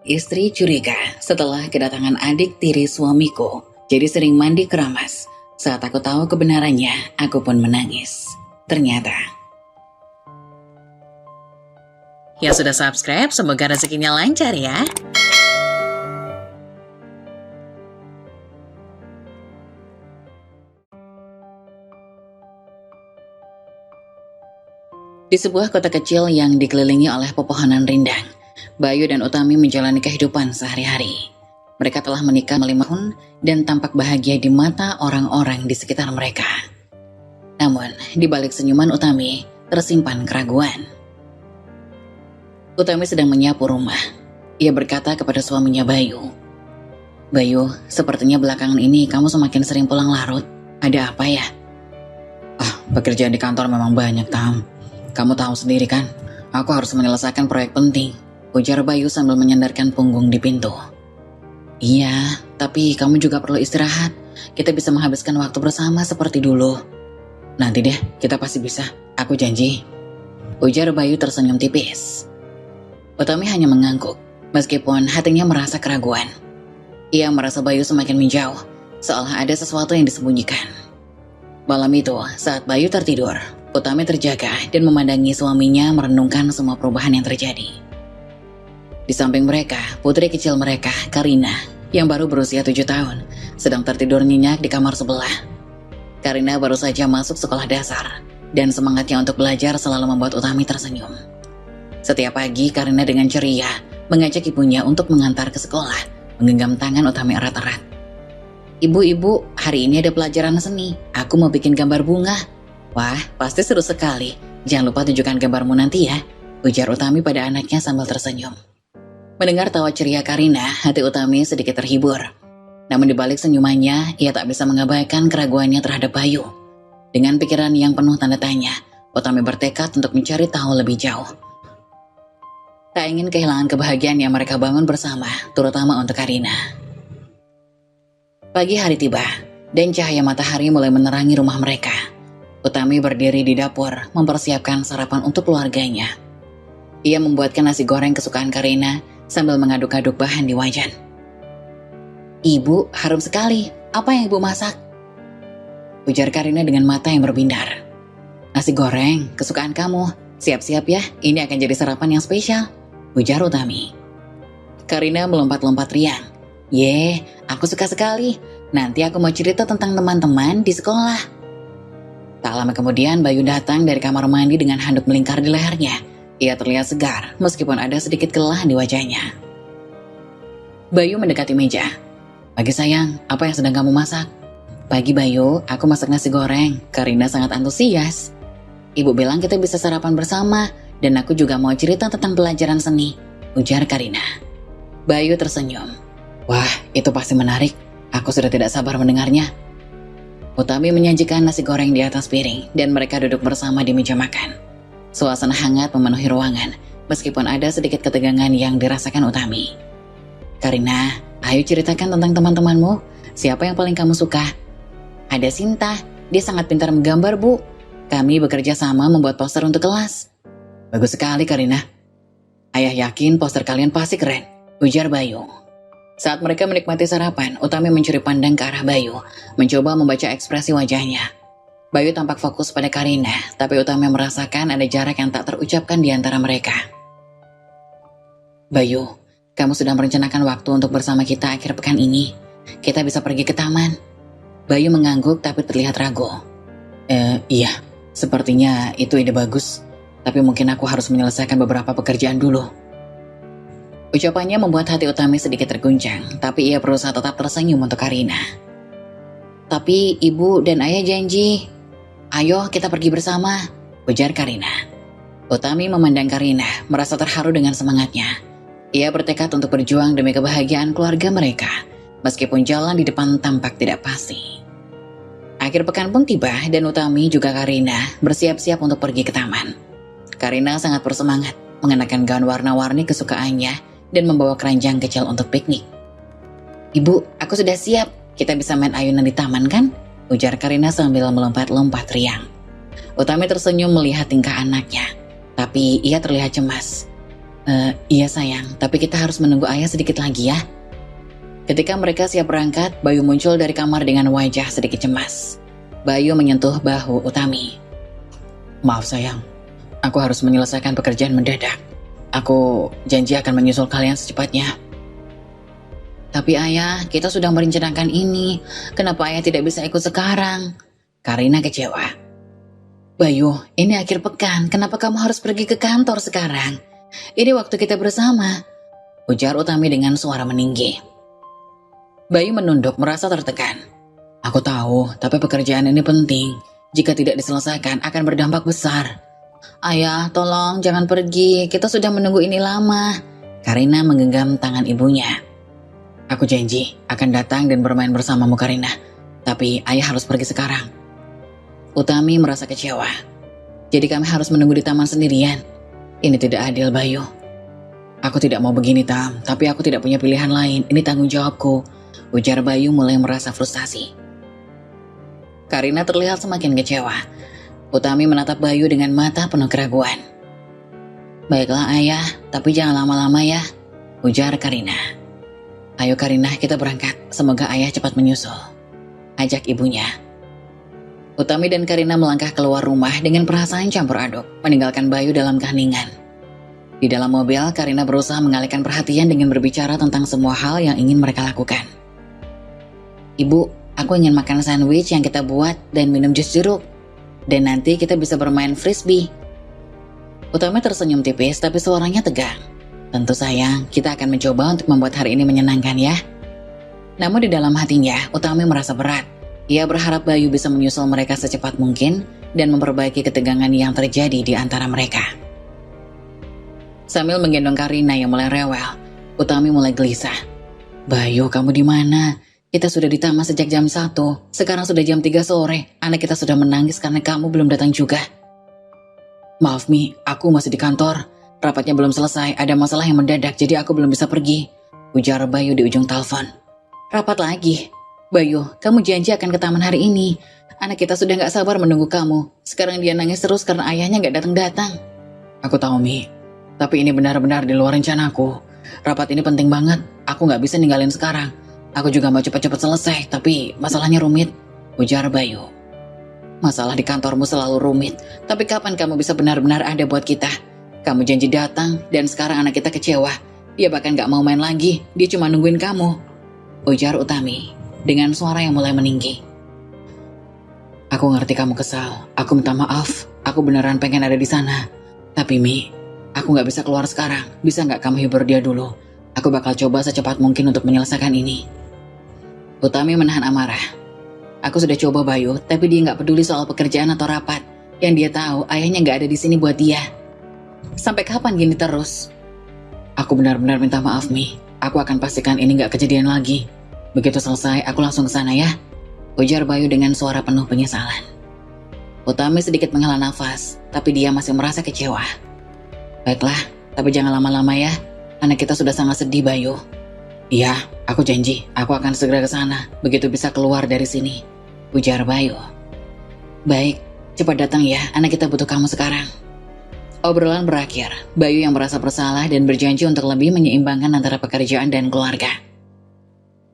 Istri curiga setelah kedatangan adik tiri suamiku, jadi sering mandi keramas. Saat aku tahu kebenarannya, aku pun menangis. Ternyata. Yang sudah subscribe, semoga rezekinya lancar ya. Di sebuah kota kecil yang dikelilingi oleh pepohonan rindang, Bayu dan Utami menjalani kehidupan sehari-hari. Mereka telah menikah 5 tahun dan tampak bahagia di mata orang-orang di sekitar mereka. Namun, di balik senyuman Utami, tersimpan keraguan. Utami sedang menyapu rumah. Ia berkata kepada suaminya Bayu, "Bayu, sepertinya belakangan ini kamu semakin sering pulang larut. Ada apa ya?" Pekerjaan di kantor memang banyak, Tam. Kamu tahu sendiri kan, aku harus menyelesaikan proyek penting," ujar Bayu sambil menyandarkan punggung di pintu. "Iya, tapi kamu juga perlu istirahat. Kita bisa menghabiskan waktu bersama seperti dulu." "Nanti deh, kita pasti bisa. Aku janji," ujar Bayu tersenyum tipis. Utami hanya mengangguk, meskipun hatinya merasa keraguan. Ia merasa Bayu semakin menjauh, seolah ada sesuatu yang disembunyikan. Malam itu, saat Bayu tertidur, Utami terjaga dan memandangi suaminya merenungkan semua perubahan yang terjadi. Di samping mereka, putri kecil mereka, Karina, yang baru berusia 7 tahun, sedang tertidur nyenyak di kamar sebelah. Karina baru saja masuk sekolah dasar, dan semangatnya untuk belajar selalu membuat Utami tersenyum. Setiap pagi, Karina dengan ceria mengajak ibunya untuk mengantar ke sekolah, menggenggam tangan Utami erat-erat. "Ibu, hari ini ada pelajaran seni. Aku mau bikin gambar bunga." "Wah, pasti seru sekali. Jangan lupa tunjukkan gambarmu nanti ya," ujar Utami pada anaknya sambil tersenyum. Mendengar tawa ceria Karina, hati Utami sedikit terhibur. Namun di balik senyumannya, ia tak bisa mengabaikan keraguannya terhadap Bayu. Dengan pikiran yang penuh tanda tanya, Utami bertekad untuk mencari tahu lebih jauh. Tak ingin kehilangan kebahagiaan yang mereka bangun bersama, terutama untuk Karina. Pagi hari tiba, dan cahaya matahari mulai menerangi rumah mereka. Utami berdiri di dapur, mempersiapkan sarapan untuk keluarganya. Ia membuatkan nasi goreng kesukaan Karina sambil mengaduk-aduk bahan di wajan. "Ibu, harum sekali. Apa yang ibu masak?" ujar Karina dengan mata yang berbinar. "Nasi goreng, kesukaan kamu. Siap-siap ya, ini akan jadi sarapan yang spesial," ujar Utami. Karina melompat-lompat riang. "Ye, aku suka sekali. Nanti aku mau cerita tentang teman-teman di sekolah." Tak lama kemudian Bayu datang dari kamar mandi dengan handuk melingkar di lehernya. Ia terlihat segar meskipun ada sedikit kelelahan di wajahnya. Bayu mendekati meja. "Pagi sayang, apa yang sedang kamu masak?" "Pagi Bayu, aku masak nasi goreng." Karina sangat antusias. "Ibu bilang kita bisa sarapan bersama, dan aku juga mau cerita tentang pelajaran seni," ujar Karina. Bayu tersenyum. "Wah, itu pasti menarik. Aku sudah tidak sabar mendengarnya." Utami menyajikan nasi goreng di atas piring dan mereka duduk bersama di meja makan. Suasana hangat memenuhi ruangan, meskipun ada sedikit ketegangan yang dirasakan Utami. "Karina, ayo ceritakan tentang teman-temanmu. Siapa yang paling kamu suka?" "Ada Sinta, dia sangat pintar menggambar, Bu. Kami bekerja sama membuat poster untuk kelas." "Bagus sekali, Karina. Ayah yakin poster kalian pasti keren," ujar Bayu. Saat mereka menikmati sarapan, Utami mencuri pandang ke arah Bayu, mencoba membaca ekspresi wajahnya. Bayu tampak fokus pada Karina, tapi Utami merasakan ada jarak yang tak terucapkan di antara mereka. "Bayu, kamu sudah merencanakan waktu untuk bersama kita akhir pekan ini. Kita bisa pergi ke taman." Bayu mengangguk tapi terlihat ragu. Iya, sepertinya itu ide bagus. Tapi mungkin aku harus menyelesaikan beberapa pekerjaan dulu." Ucapannya membuat hati Utami sedikit terguncang, tapi ia berusaha tetap tersenyum untuk Karina. "Tapi ibu dan ayah janji." "Ayo kita pergi bersama," ujar Karina. Utami memandang Karina, merasa terharu dengan semangatnya. Ia bertekad untuk berjuang demi kebahagiaan keluarga mereka, meskipun jalan di depan tampak tidak pasti. Akhir pekan pun tiba dan Utami juga Karina bersiap-siap untuk pergi ke taman. Karina sangat bersemangat, mengenakan gaun warna-warni kesukaannya dan membawa keranjang kecil untuk piknik. "Ibu, aku sudah siap. Kita bisa main ayunan di taman kan?" ujar Karina sambil melompat-lompat riang. Utami tersenyum melihat tingkah anaknya, tapi ia terlihat cemas. Iya sayang, tapi kita harus menunggu ayah sedikit lagi ya. Ketika mereka siap berangkat, Bayu muncul dari kamar dengan wajah sedikit cemas. Bayu menyentuh bahu Utami. Maaf sayang, aku harus menyelesaikan pekerjaan mendadak. Aku janji akan menyusul kalian secepatnya. Tapi ayah, kita sudah merencanakan ini. Kenapa ayah tidak bisa ikut sekarang? Karina kecewa. Bayu, ini akhir pekan. Kenapa kamu harus pergi ke kantor sekarang? Ini waktu kita bersama. Ujar Utami dengan suara meninggi. Bayu menunduk merasa tertekan. Aku tahu, tapi pekerjaan ini penting. Jika tidak diselesaikan akan berdampak besar. Ayah, tolong jangan pergi. Kita sudah menunggu ini lama. Karina menggenggam tangan ibunya. Aku janji akan datang dan bermain bersamamu Karina. Tapi ayah harus pergi sekarang. Utami merasa kecewa. Jadi kami harus menunggu di taman sendirian. Ini tidak adil Bayu. Aku tidak mau begini Tam, tapi aku tidak punya pilihan lain. Ini tanggung jawabku. Ujar Bayu mulai merasa frustasi. Karina terlihat semakin kecewa. Utami menatap Bayu dengan mata penuh keraguan. Baiklah ayah, tapi jangan lama-lama ya. Ujar Karina. Ayo Karina, kita berangkat. Semoga ayah cepat menyusul. Ajak ibunya. Utami dan Karina melangkah keluar rumah dengan perasaan campur aduk, meninggalkan Bayu dalam keheningan. Di dalam mobil, Karina berusaha mengalihkan perhatian dengan berbicara tentang semua hal yang ingin mereka lakukan. Ibu, aku ingin makan sandwich yang kita buat dan minum jus jeruk. Dan nanti kita bisa bermain frisbee. Utami tersenyum tipis tapi suaranya tegang. Tentu sayang, kita akan mencoba untuk membuat hari ini menyenangkan ya. Namun di dalam hatinya, Utami merasa berat. Ia berharap Bayu bisa menyusul mereka secepat mungkin dan memperbaiki ketegangan yang terjadi di antara mereka. Sambil menggendong Karina yang mulai rewel, Utami mulai gelisah. Bayu, kamu di mana? Kita sudah di taman sejak jam 1. Sekarang sudah jam 3 sore. Anak kita sudah menangis karena kamu belum datang juga. Maaf Mi, aku masih di kantor. Rapatnya belum selesai, ada masalah yang mendadak jadi aku belum bisa pergi. Ujar Bayu di ujung telepon. Rapat lagi? Bayu, kamu janji akan ke taman hari ini. Anak kita sudah gak sabar menunggu kamu. Sekarang dia nangis terus karena ayahnya gak datang-datang. Aku tahu Mi, tapi ini benar-benar di luar rencanaku. Rapat ini penting banget, aku gak bisa ninggalin sekarang. Aku juga mau cepat-cepat selesai, tapi masalahnya rumit. Ujar Bayu. Masalah di kantormu selalu rumit, tapi kapan kamu bisa benar-benar ada buat kita? Kamu janji datang, dan sekarang anak kita kecewa. Dia bahkan gak mau main lagi, dia cuma nungguin kamu. Ujar Utami, dengan suara yang mulai meninggi. Aku ngerti kamu kesal, aku minta maaf, aku beneran pengen ada di sana. Tapi Mi, aku gak bisa keluar sekarang, bisa gak kamu hibur dia dulu? Aku bakal coba secepat mungkin untuk menyelesaikan ini. Utami menahan amarah. Aku sudah coba Bayu, tapi dia gak peduli soal pekerjaan atau rapat. Yang dia tahu, ayahnya gak ada di sini buat dia. Sampai kapan gini terus? Aku benar-benar minta maaf Mi. Aku akan pastikan ini gak kejadian lagi. Begitu selesai, aku langsung ke sana ya. Ujar Bayu dengan suara penuh penyesalan. Utami sedikit menghela nafas, tapi dia masih merasa kecewa. Baiklah, tapi jangan lama-lama ya. Anak kita sudah sangat sedih Bayu. Iya, aku janji, aku akan segera ke sana, begitu bisa keluar dari sini. Ujar Bayu. Baik, cepat datang ya, anak kita butuh kamu sekarang. Obrolan berakhir, Bayu yang merasa bersalah dan berjanji untuk lebih menyeimbangkan antara pekerjaan dan keluarga.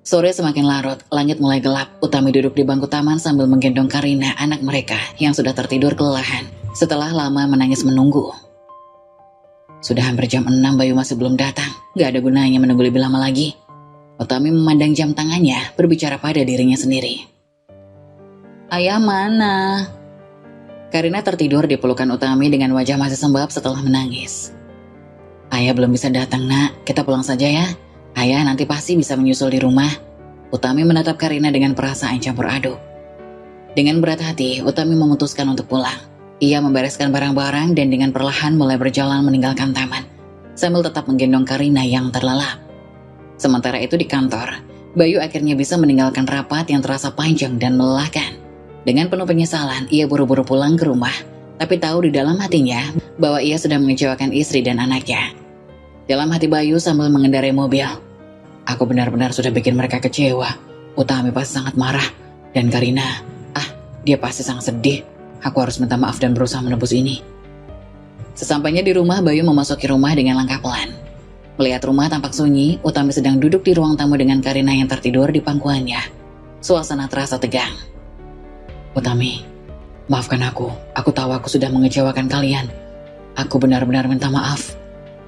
Sore semakin larut, langit mulai gelap. Utami duduk di bangku taman sambil menggendong Karina, anak mereka yang sudah tertidur kelelahan setelah lama menangis menunggu. Sudah hampir jam 6 Bayu masih belum datang, gak ada gunanya menunggu lebih lama lagi. Utami memandang jam tangannya, berbicara pada dirinya sendiri. Ayah mana? Karina tertidur di pelukan Utami dengan wajah masih sembab setelah menangis. Ayah belum bisa datang nak, kita pulang saja ya. Ayah nanti pasti bisa menyusul di rumah. Utami menatap Karina dengan perasaan campur aduk. Dengan berat hati, Utami memutuskan untuk pulang. Ia membereskan barang-barang dan dengan perlahan mulai berjalan meninggalkan taman, sambil tetap menggendong Karina yang terlelap. Sementara itu di kantor, Bayu akhirnya bisa meninggalkan rapat yang terasa panjang dan melelahkan. Dengan penuh penyesalan, ia buru-buru pulang ke rumah, tapi tahu di dalam hatinya bahwa ia sudah mengecewakan istri dan anaknya. Dalam hati Bayu sambil mengendarai mobil, aku benar-benar sudah bikin mereka kecewa. Utami pasti sangat marah, dan Karina, dia pasti sangat sedih. Aku harus minta maaf dan berusaha menebus ini. Sesampainya di rumah, Bayu memasuki rumah dengan langkah pelan. Melihat rumah tampak sunyi, Utami sedang duduk di ruang tamu dengan Karina yang tertidur di pangkuannya. Suasana terasa tegang. Utami, maafkan aku. Aku tahu aku sudah mengecewakan kalian. Aku benar-benar minta maaf,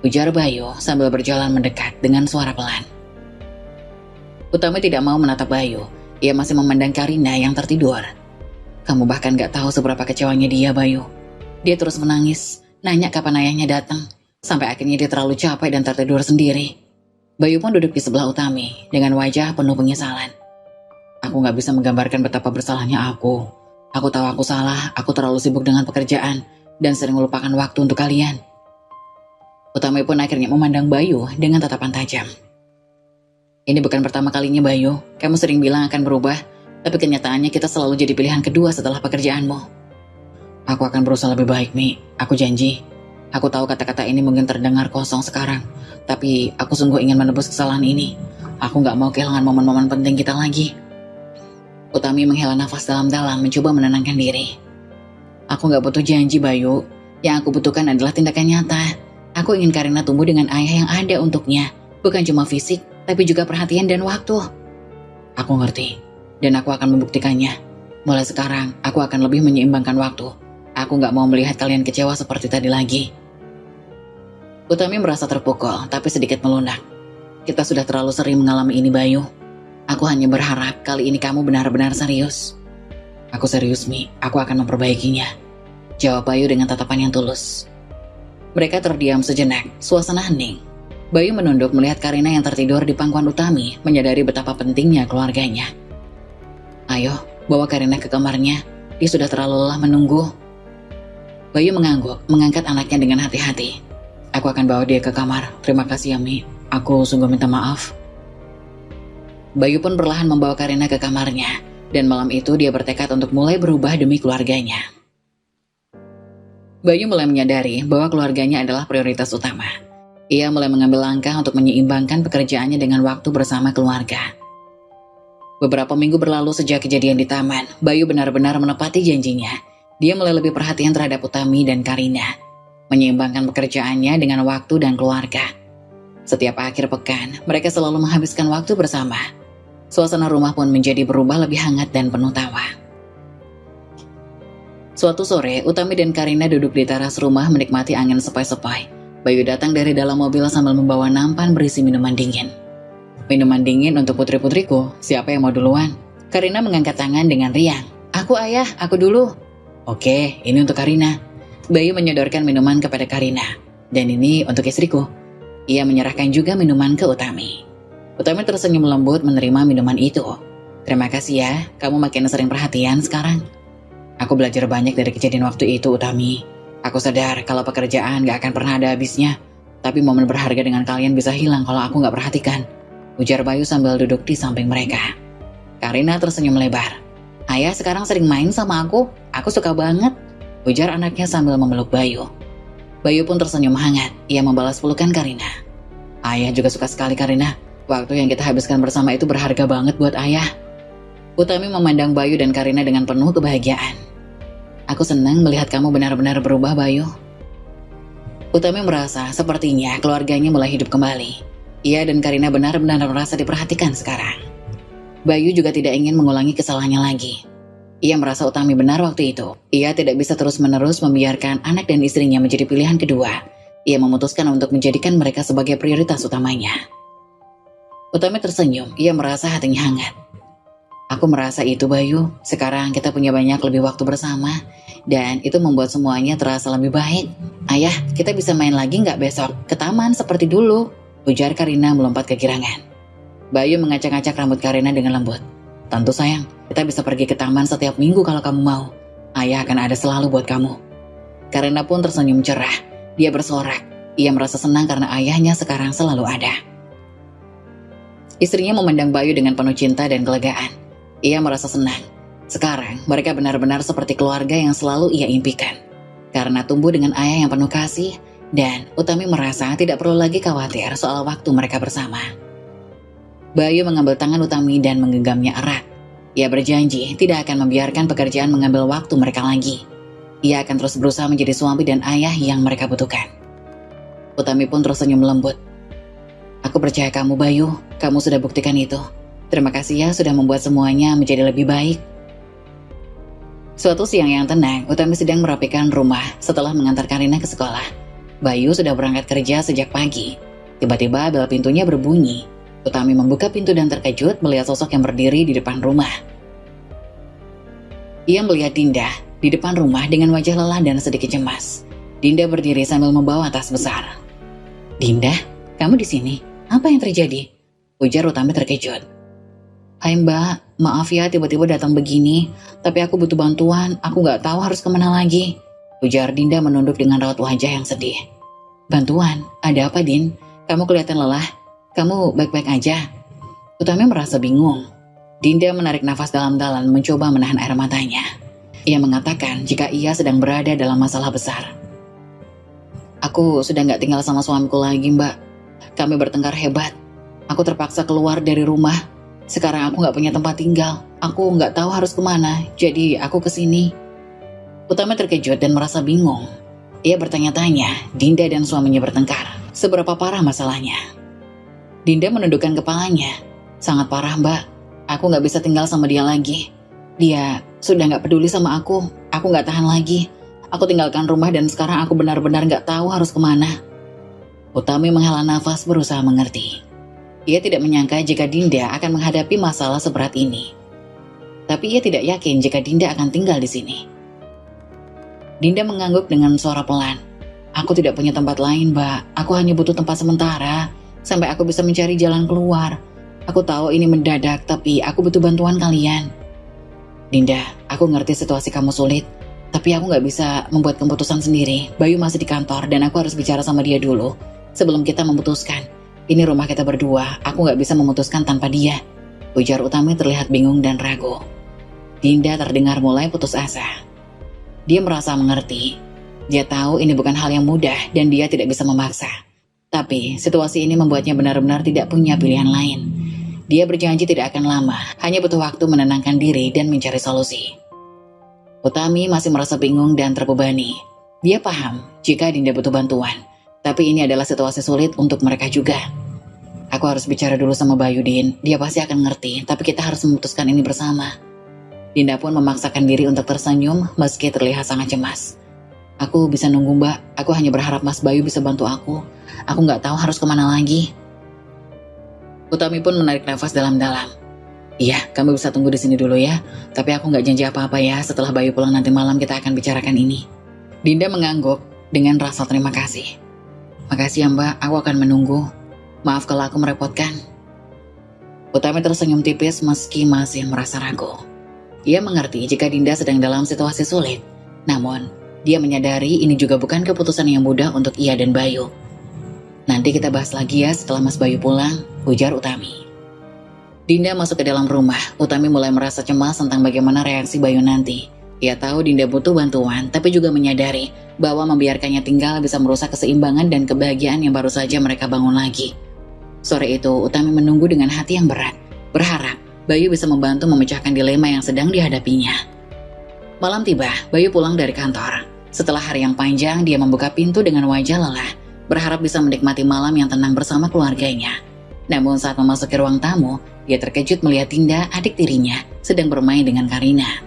ujar Bayu sambil berjalan mendekat dengan suara pelan. Utami tidak mau menatap Bayu. Ia masih memandang Karina yang tertidur. Kamu bahkan gak tahu seberapa kecewanya dia, Bayu. Dia terus menangis, nanya kapan ayahnya datang, sampai akhirnya dia terlalu capek dan tertidur sendiri. Bayu pun duduk di sebelah Utami dengan wajah penuh penyesalan. Aku gak bisa menggambarkan betapa bersalahnya aku. Aku tahu aku salah, aku terlalu sibuk dengan pekerjaan dan sering melupakan waktu untuk kalian. Utami pun akhirnya memandang Bayu dengan tatapan tajam. Ini bukan pertama kalinya, Bayu. Kamu sering bilang akan berubah, tapi kenyataannya kita selalu jadi pilihan kedua setelah pekerjaanmu. Aku akan berusaha lebih baik, Mi. Aku janji. Aku tahu kata-kata ini mungkin terdengar kosong sekarang, tapi aku sungguh ingin menebus kesalahan ini. Aku gak mau kehilangan momen-momen penting kita lagi. Utami menghela nafas dalam-dalam mencoba menenangkan diri. Aku gak butuh janji, Bayu. Yang aku butuhkan adalah tindakan nyata. Aku ingin Karina tumbuh dengan ayah yang ada untuknya. Bukan cuma fisik, tapi juga perhatian dan waktu. Aku ngerti, dan aku akan membuktikannya. Mulai sekarang, aku akan lebih menyeimbangkan waktu. Aku gak mau melihat kalian kecewa seperti tadi lagi. Utami merasa terpukul, tapi sedikit melunak. Kita sudah terlalu sering mengalami ini, Bayu. Aku hanya berharap kali ini kamu benar-benar serius. Aku serius, Mi. Aku akan memperbaikinya, jawab Bayu dengan tatapan yang tulus. Mereka terdiam sejenak, suasana hening. Bayu menunduk melihat Karina yang tertidur di pangkuan Utami, menyadari betapa pentingnya keluarganya. Ayo, bawa Karina ke kamarnya. Dia sudah terlalu lelah menunggu. Bayu mengangguk, mengangkat anaknya dengan hati-hati. Aku akan bawa dia ke kamar. Terima kasih ya, Mi. Aku sungguh minta maaf. Bayu pun perlahan membawa Karina ke kamarnya, dan malam itu dia bertekad untuk mulai berubah demi keluarganya. Bayu mulai menyadari bahwa keluarganya adalah prioritas utama. Ia mulai mengambil langkah untuk menyeimbangkan pekerjaannya dengan waktu bersama keluarga. Beberapa minggu berlalu sejak kejadian di taman, Bayu benar-benar menepati janjinya. Dia mulai lebih perhatian terhadap Utami dan Karina, menyeimbangkan pekerjaannya dengan waktu dan keluarga. Setiap akhir pekan, mereka selalu menghabiskan waktu bersama. Suasana rumah pun menjadi berubah lebih hangat dan penuh tawa. Suatu sore, Utami dan Karina duduk di teras rumah menikmati angin sepoi-sepoi. Bayu datang dari dalam mobil sambil membawa nampan berisi minuman dingin. Minuman dingin untuk putri-putriku, siapa yang mau duluan? Karina mengangkat tangan dengan riang. Aku ayah, aku dulu. Oke, ini untuk Karina. Bayu menyodorkan minuman kepada Karina. Dan ini untuk istriku. Ia menyerahkan juga minuman ke Utami. Utami tersenyum lembut menerima minuman itu. Terima kasih ya, kamu makin sering perhatian sekarang. Aku belajar banyak dari kejadian waktu itu, Utami. Aku sadar kalau pekerjaan gak akan pernah ada habisnya, tapi momen berharga dengan kalian bisa hilang kalau aku gak perhatikan, ujar Bayu sambil duduk di samping mereka. Karina tersenyum lebar. Ayah sekarang sering main sama aku suka banget, ujar anaknya sambil memeluk Bayu. Bayu pun tersenyum hangat, ia membalas pelukan Karina. Ayah juga suka sekali Karina, waktu yang kita habiskan bersama itu berharga banget buat ayah. Utami memandang Bayu dan Karina dengan penuh kebahagiaan. Aku senang melihat kamu benar-benar berubah, Bayu. Utami merasa sepertinya keluarganya mulai hidup kembali. Ia dan Karina benar-benar merasa diperhatikan sekarang. Bayu juga tidak ingin mengulangi kesalahannya lagi. Ia merasa Utami benar waktu itu. Ia tidak bisa terus-menerus membiarkan anak dan istrinya menjadi pilihan kedua. Ia memutuskan untuk menjadikan mereka sebagai prioritas utamanya. Utami tersenyum, ia merasa hatinya hangat. Aku merasa itu, Bayu. Sekarang kita punya banyak lebih waktu bersama, dan itu membuat semuanya terasa lebih baik. Ayah, kita bisa main lagi nggak besok? Ke taman seperti dulu, ujar Karina melompat kegirangan. Bayu mengacak-acak rambut Karina dengan lembut. Tentu sayang, kita bisa pergi ke taman setiap minggu kalau kamu mau. Ayah akan ada selalu buat kamu. Karina pun tersenyum cerah. Dia bersorak. Ia merasa senang karena ayahnya sekarang selalu ada. Istrinya memandang Bayu dengan penuh cinta dan kelegaan. Ia merasa senang. Sekarang mereka benar-benar seperti keluarga yang selalu ia impikan. Karena tumbuh dengan ayah yang penuh kasih, dan Utami merasa tidak perlu lagi khawatir soal waktu mereka bersama. Bayu mengambil tangan Utami dan menggenggamnya erat. Ia berjanji tidak akan membiarkan pekerjaan mengambil waktu mereka lagi. Ia akan terus berusaha menjadi suami dan ayah yang mereka butuhkan. Utami pun tersenyum lembut. Aku percaya kamu, Bayu. Kamu sudah buktikan itu. Terima kasih ya sudah membuat semuanya menjadi lebih baik. Suatu siang yang tenang, Utami sedang merapikan rumah setelah mengantar Karina ke sekolah. Bayu sudah berangkat kerja sejak pagi. Tiba-tiba bel pintunya berbunyi. Utami membuka pintu dan terkejut melihat sosok yang berdiri di depan rumah. Ia melihat Dinda di depan rumah dengan wajah lelah dan sedikit cemas. Dinda berdiri sambil membawa tas besar. "Dinda, kamu di sini? Apa yang terjadi?" ujar Utami terkejut. "Hai Mbak, maaf ya tiba-tiba datang begini, tapi aku butuh bantuan, aku gak tahu harus kemana lagi," ujar Dinda menunduk dengan raut wajah yang sedih. "Bantuan? Ada apa, Din? Kamu kelihatan lelah. Kamu baik-baik aja?" Utami merasa bingung. Dinda menarik nafas dalam-dalam mencoba menahan air matanya. Ia mengatakan jika ia sedang berada dalam masalah besar. "Aku sudah gak tinggal sama suamiku lagi, Mbak. Kami bertengkar hebat. Aku terpaksa keluar dari rumah. Sekarang aku gak punya tempat tinggal. Aku gak tahu harus kemana, jadi aku kesini." Utami terkejut dan merasa bingung. Ia bertanya-tanya, Dinda dan suaminya bertengkar. Seberapa parah masalahnya? Dinda menundukkan kepalanya. "Sangat parah, Mbak. Aku gak bisa tinggal sama dia lagi. Dia sudah gak peduli sama aku. Aku gak tahan lagi. Aku tinggalkan rumah dan sekarang aku benar-benar gak tahu harus kemana." Utami menghela nafas berusaha mengerti. Ia tidak menyangka jika Dinda akan menghadapi masalah seberat ini. Tapi ia tidak yakin jika Dinda akan tinggal di sini. Dinda mengangguk dengan suara pelan. "Aku tidak punya tempat lain, Mbak. Aku hanya butuh tempat sementara, sampai aku bisa mencari jalan keluar. Aku tahu ini mendadak, tapi aku butuh bantuan kalian." "Dinda, aku ngerti situasi kamu sulit, tapi aku gak bisa membuat keputusan sendiri. Bayu masih di kantor dan aku harus bicara sama dia dulu, sebelum kita memutuskan. Ini rumah kita berdua, aku gak bisa memutuskan tanpa dia," ujar Utami terlihat bingung dan ragu. Dinda terdengar mulai putus asa. Dia merasa mengerti. Dia tahu ini bukan hal yang mudah dan dia tidak bisa memaksa. Tapi situasi ini membuatnya benar-benar tidak punya pilihan lain. Dia berjanji tidak akan lama, hanya butuh waktu menenangkan diri dan mencari solusi. Utami masih merasa bingung dan terbebani. Dia paham jika Dinda butuh bantuan. Tapi ini adalah situasi sulit untuk mereka juga. "Aku harus bicara dulu sama Bayu, Din. Dia pasti akan ngerti, tapi kita harus memutuskan ini bersama." Dinda pun memaksakan diri untuk tersenyum meski terlihat sangat cemas. "Aku bisa nunggu, Mbak. Aku hanya berharap Mas Bayu bisa bantu aku. Aku gak tahu harus kemana lagi." Utami pun menarik nafas dalam-dalam. "Iya, kamu bisa tunggu di sini dulu ya. Tapi aku gak janji apa-apa ya. Setelah Bayu pulang nanti malam kita akan bicarakan ini." Dinda mengangguk dengan rasa terima kasih. "Makasih ya Mbak, aku akan menunggu. Maaf kalau aku merepotkan." Utami tersenyum tipis meski masih merasa ragu. Ia mengerti jika Dinda sedang dalam situasi sulit. Namun, dia menyadari ini juga bukan keputusan yang mudah untuk ia dan Bayu. "Nanti kita bahas lagi ya setelah Mas Bayu pulang," ujar Utami. Dinda masuk ke dalam rumah. Utami mulai merasa cemas tentang bagaimana reaksi Bayu nanti. Ia tahu Dinda butuh bantuan, tapi juga menyadari bahwa membiarkannya tinggal bisa merusak keseimbangan dan kebahagiaan yang baru saja mereka bangun lagi. Sore itu, Utami menunggu dengan hati yang berat, berharap Bayu bisa membantu memecahkan dilema yang sedang dihadapinya. Malam tiba, Bayu pulang dari kantor. Setelah hari yang panjang, dia membuka pintu dengan wajah lelah, berharap bisa menikmati malam yang tenang bersama keluarganya. Namun saat memasuki ruang tamu, dia terkejut melihat Dinda, adik tirinya, sedang bermain dengan Karina.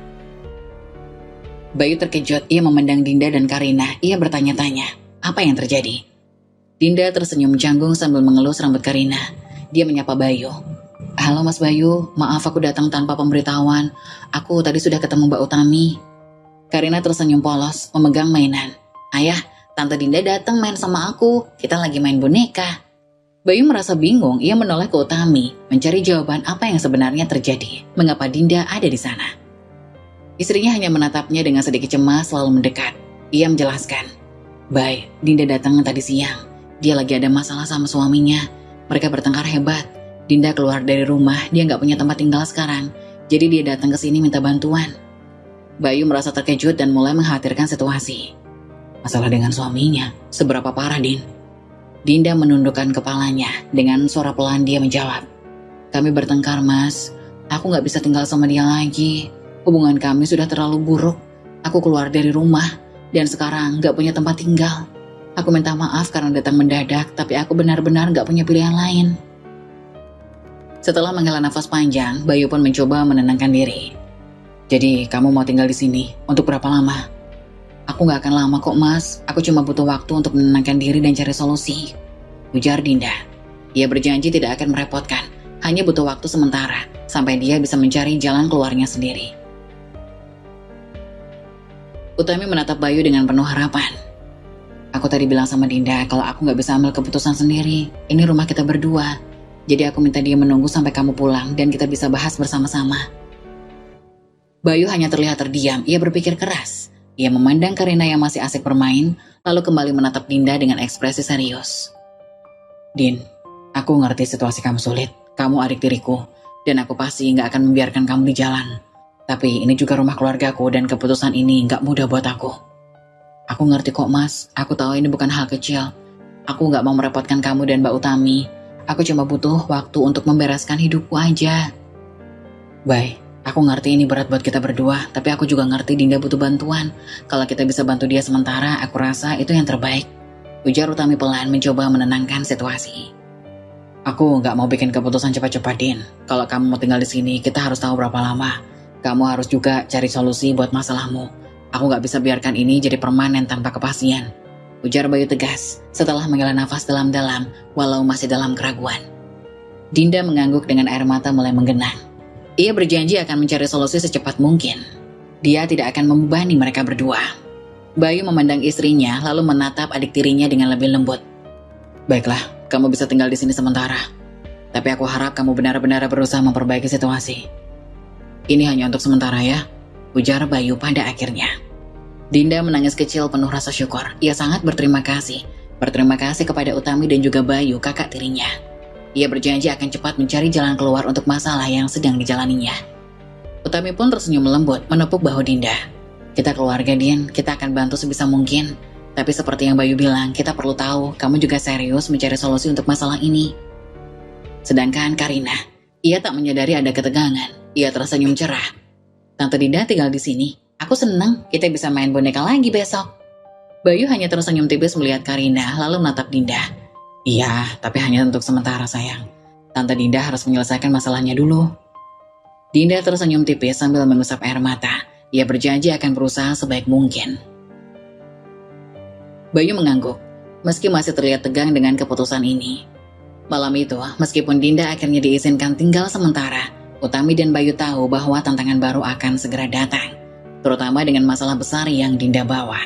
Bayu terkejut, ia memandang Dinda dan Karina. Ia bertanya-tanya, apa yang terjadi? Dinda tersenyum canggung sambil mengelus rambut Karina. Dia menyapa Bayu. "Halo Mas Bayu, maaf aku datang tanpa pemberitahuan. Aku tadi sudah ketemu Mbak Utami." Karina tersenyum polos, memegang mainan. "Ayah, Tante Dinda datang main sama aku. Kita lagi main boneka." Bayu merasa bingung, ia menoleh ke Utami, mencari jawaban apa yang sebenarnya terjadi. Mengapa Dinda ada di sana? Istrinya hanya menatapnya dengan sedikit cemas lalu mendekat. Ia menjelaskan, "Bay, Dinda datang tadi siang. Dia lagi ada masalah sama suaminya. Mereka bertengkar hebat. Dinda keluar dari rumah, dia nggak punya tempat tinggal sekarang. Jadi dia datang ke sini minta bantuan." Bayu merasa terkejut dan mulai mengkhawatirkan situasi. "Masalah dengan suaminya? Seberapa parah, Din?" Dinda menundukkan kepalanya. Dengan suara pelan dia menjawab, "Kami bertengkar, Mas. Aku nggak bisa tinggal sama dia lagi. Hubungan kami sudah terlalu buruk. Aku keluar dari rumah dan sekarang gak punya tempat tinggal. Aku minta maaf karena datang mendadak, tapi aku benar-benar gak punya pilihan lain. Setelah menghela nafas panjang, Bayu pun mencoba menenangkan diri. Jadi, kamu mau tinggal di sini untuk berapa lama? Aku gak akan lama kok, Mas. Aku cuma butuh waktu untuk menenangkan diri dan cari solusi, ujar Dinda. Ia berjanji tidak akan merepotkan, hanya butuh waktu sementara sampai dia bisa mencari jalan keluarnya sendiri. Utami menatap Bayu dengan penuh harapan. Aku tadi bilang sama Dinda kalau aku gak bisa ambil keputusan sendiri. Ini rumah kita berdua. Jadi aku minta dia menunggu sampai kamu pulang dan kita bisa bahas bersama-sama. Bayu hanya terlihat terdiam, ia berpikir keras. Ia memandang Karina yang masih asik bermain, lalu kembali menatap Dinda dengan ekspresi serius. Din, aku ngerti situasi kamu sulit. Kamu adik diriku, dan aku pasti gak akan membiarkan kamu di jalan. Tapi ini juga rumah keluargaku dan keputusan ini gak mudah buat aku. Aku ngerti kok, Mas. Aku tahu ini bukan hal kecil. Aku gak mau merepotkan kamu dan Mbak Utami. Aku cuma butuh waktu untuk membereskan hidupku aja. Baik, aku ngerti ini berat buat kita berdua, tapi aku juga ngerti Dinda butuh bantuan. Kalau kita bisa bantu dia sementara, aku rasa itu yang terbaik. Ujar Utami pelan mencoba menenangkan situasi. Aku gak mau bikin keputusan cepat-cepat, Din. Kalau kamu mau tinggal di sini, kita harus tahu berapa lama. Kamu harus juga cari solusi buat masalahmu. Aku gak bisa biarkan ini jadi permanen tanpa kepastian. Ujar Bayu tegas setelah menghela nafas dalam-dalam walau masih dalam keraguan. Dinda mengangguk dengan air mata mulai menggenang. Ia berjanji akan mencari solusi secepat mungkin. Dia tidak akan membebani mereka berdua. Bayu memandang istrinya lalu menatap adik tirinya dengan lebih lembut. Baiklah, kamu bisa tinggal di sini sementara. Tapi aku harap kamu benar-benar berusaha memperbaiki situasi. Ini hanya untuk sementara ya, ujar Bayu pada akhirnya. Dinda menangis kecil penuh rasa syukur. Ia sangat berterima kasih. Berterima kasih kepada Utami dan juga Bayu, kakak tirinya. Ia berjanji akan cepat mencari jalan keluar untuk masalah yang sedang dijalaninya. Utami pun tersenyum lembut menepuk bahu Dinda. Kita keluarga, Din, kita akan bantu sebisa mungkin. Tapi seperti yang Bayu bilang, kita perlu tahu kamu juga serius mencari solusi untuk masalah ini. Sedangkan Karina, ia tak menyadari ada ketegangan. Ia tersenyum cerah. Tante Dinda tinggal di sini. Aku senang kita bisa main boneka lagi besok. Bayu hanya tersenyum tipis melihat Karina lalu menatap Dinda. Iya, tapi hanya untuk sementara sayang. Tante Dinda harus menyelesaikan masalahnya dulu. Dinda tersenyum tipis sambil mengusap air mata. Ia berjanji akan berusaha sebaik mungkin. Bayu mengangguk, meski masih terlihat tegang dengan keputusan ini. Malam itu, meskipun Dinda akhirnya diizinkan tinggal sementara, Utami dan Bayu tahu bahwa tantangan baru akan segera datang. Terutama dengan masalah besar yang Dinda bawa.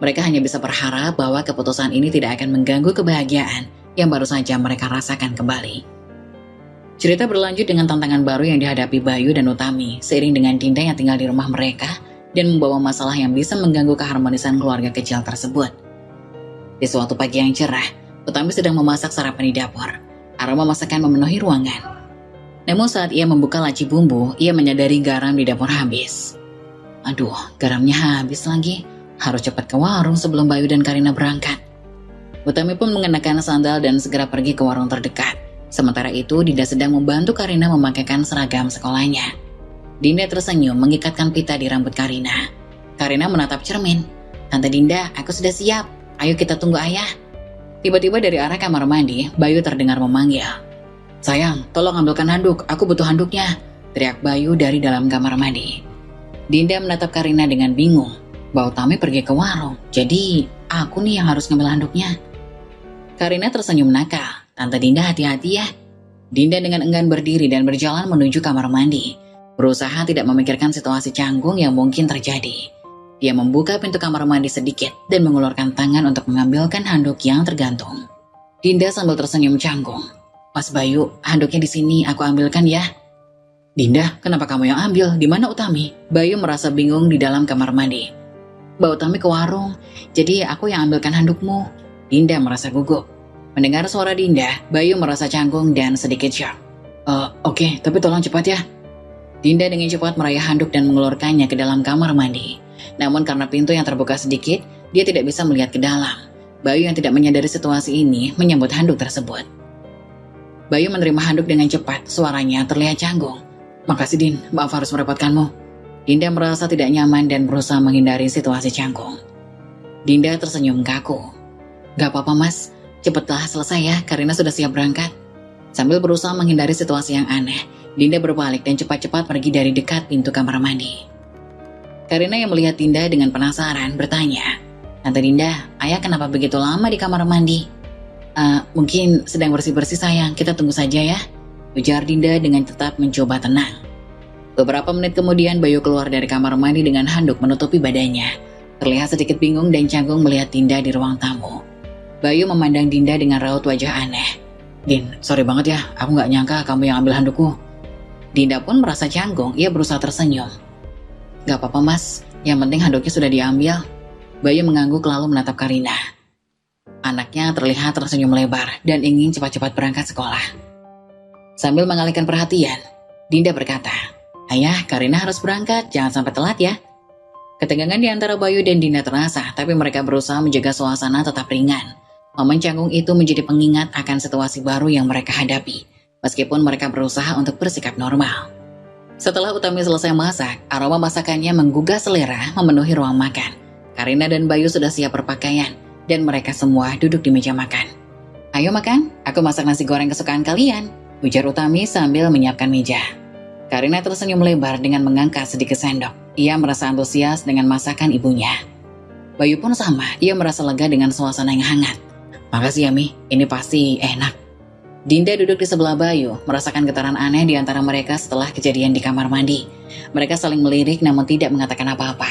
Mereka hanya bisa berharap bahwa keputusan ini tidak akan mengganggu kebahagiaan yang baru saja mereka rasakan kembali. Cerita berlanjut dengan tantangan baru yang dihadapi Bayu dan Utami seiring dengan Dinda yang tinggal di rumah mereka dan membawa masalah yang bisa mengganggu keharmonisan keluarga kecil tersebut. Di suatu pagi yang cerah, Utami sedang memasak sarapan di dapur. Aroma masakan memenuhi ruangan. Namun saat ia membuka laci bumbu, ia menyadari garam di dapur habis. Aduh, garamnya habis lagi. Harus cepat ke warung sebelum Bayu dan Karina berangkat. Utami pun mengenakan sandal dan segera pergi ke warung terdekat. Sementara itu, Dinda sedang membantu Karina memakaikan seragam sekolahnya. Dinda tersenyum mengikatkan pita di rambut Karina. Karina menatap cermin. Tante Dinda, aku sudah siap. Ayo kita tunggu ayah. Tiba-tiba dari arah kamar mandi, Bayu terdengar memanggil. Sayang, tolong ambilkan handuk. Aku butuh handuknya. Teriak Bayu dari dalam kamar mandi. Dinda menatap Karina dengan bingung. Mbak Utami pergi ke warung, jadi aku nih yang harus ngambil handuknya. Karina tersenyum nakal. Tante Dinda hati-hati ya. Dinda dengan enggan berdiri dan berjalan menuju kamar mandi. Berusaha tidak memikirkan situasi canggung yang mungkin terjadi. Dia membuka pintu kamar mandi sedikit dan mengulurkan tangan untuk mengambilkan handuk yang tergantung. Dinda sambil tersenyum canggung. Mas Bayu, handuknya di sini, aku ambilkan ya. Dinda, kenapa kamu yang ambil? Di mana Utami? Bayu merasa bingung di dalam kamar mandi. Mbak Utami ke warung, jadi aku yang ambilkan handukmu. Dinda merasa gugup. Mendengar suara Dinda, Bayu merasa canggung dan sedikit syok. Oke, tapi tolong cepat ya. Dinda dengan cepat meraih handuk dan mengulurkannya ke dalam kamar mandi. Namun karena pintu yang terbuka sedikit, dia tidak bisa melihat ke dalam. Bayu yang tidak menyadari situasi ini menyambut handuk tersebut. Bayu menerima handuk dengan cepat, suaranya terlihat canggung. Makasih Din, maaf harus merepotkanmu. Dinda merasa tidak nyaman dan berusaha menghindari situasi canggung. Dinda tersenyum kaku. "Gak apa-apa mas, cepetlah selesai ya, Karina sudah siap berangkat." Sambil berusaha menghindari situasi yang aneh, Dinda berbalik dan cepat-cepat pergi dari dekat pintu kamar mandi. Karina yang melihat Dinda dengan penasaran bertanya, "Tante Dinda, ayah kenapa begitu lama di kamar mandi?" Mungkin sedang bersih-bersih sayang, kita tunggu saja ya," ujar Dinda dengan tetap mencoba tenang. Beberapa menit kemudian Bayu keluar dari kamar mandi dengan handuk menutupi badannya. Terlihat sedikit bingung dan canggung melihat Dinda di ruang tamu. Bayu memandang Dinda dengan raut wajah aneh. "Din, sorry banget ya, aku gak nyangka kamu yang ambil handukku." Dinda pun merasa canggung, ia berusaha tersenyum. "Gak apa-apa mas, yang penting handuknya sudah diambil." Bayu mengangguk lalu menatap Karina. Anaknya terlihat tersenyum lebar dan ingin cepat-cepat berangkat sekolah. Sambil mengalihkan perhatian, Dinda berkata, "Ayah, Karina harus berangkat, jangan sampai telat ya." Ketegangan di antara Bayu dan Dinda terasa, tapi mereka berusaha menjaga suasana tetap ringan. Momen canggung itu menjadi pengingat akan situasi baru yang mereka hadapi, meskipun mereka berusaha untuk bersikap normal. Setelah Utami selesai masak, aroma masakannya menggugah selera memenuhi ruang makan. Karina dan Bayu sudah siap berpakaian, dan mereka semua duduk di meja makan. "Ayo makan, aku masak nasi goreng kesukaan kalian," ujar Utami sambil menyiapkan meja. Karina tersenyum lebar dengan mengangkat sedikit sendok. Ia merasa antusias dengan masakan ibunya. Bayu pun sama, ia merasa lega dengan suasana yang hangat. "Makasih ya Mi, ini pasti enak." Dinda duduk di sebelah Bayu, merasakan getaran aneh di antara mereka setelah kejadian di kamar mandi. Mereka saling melirik namun tidak mengatakan apa-apa.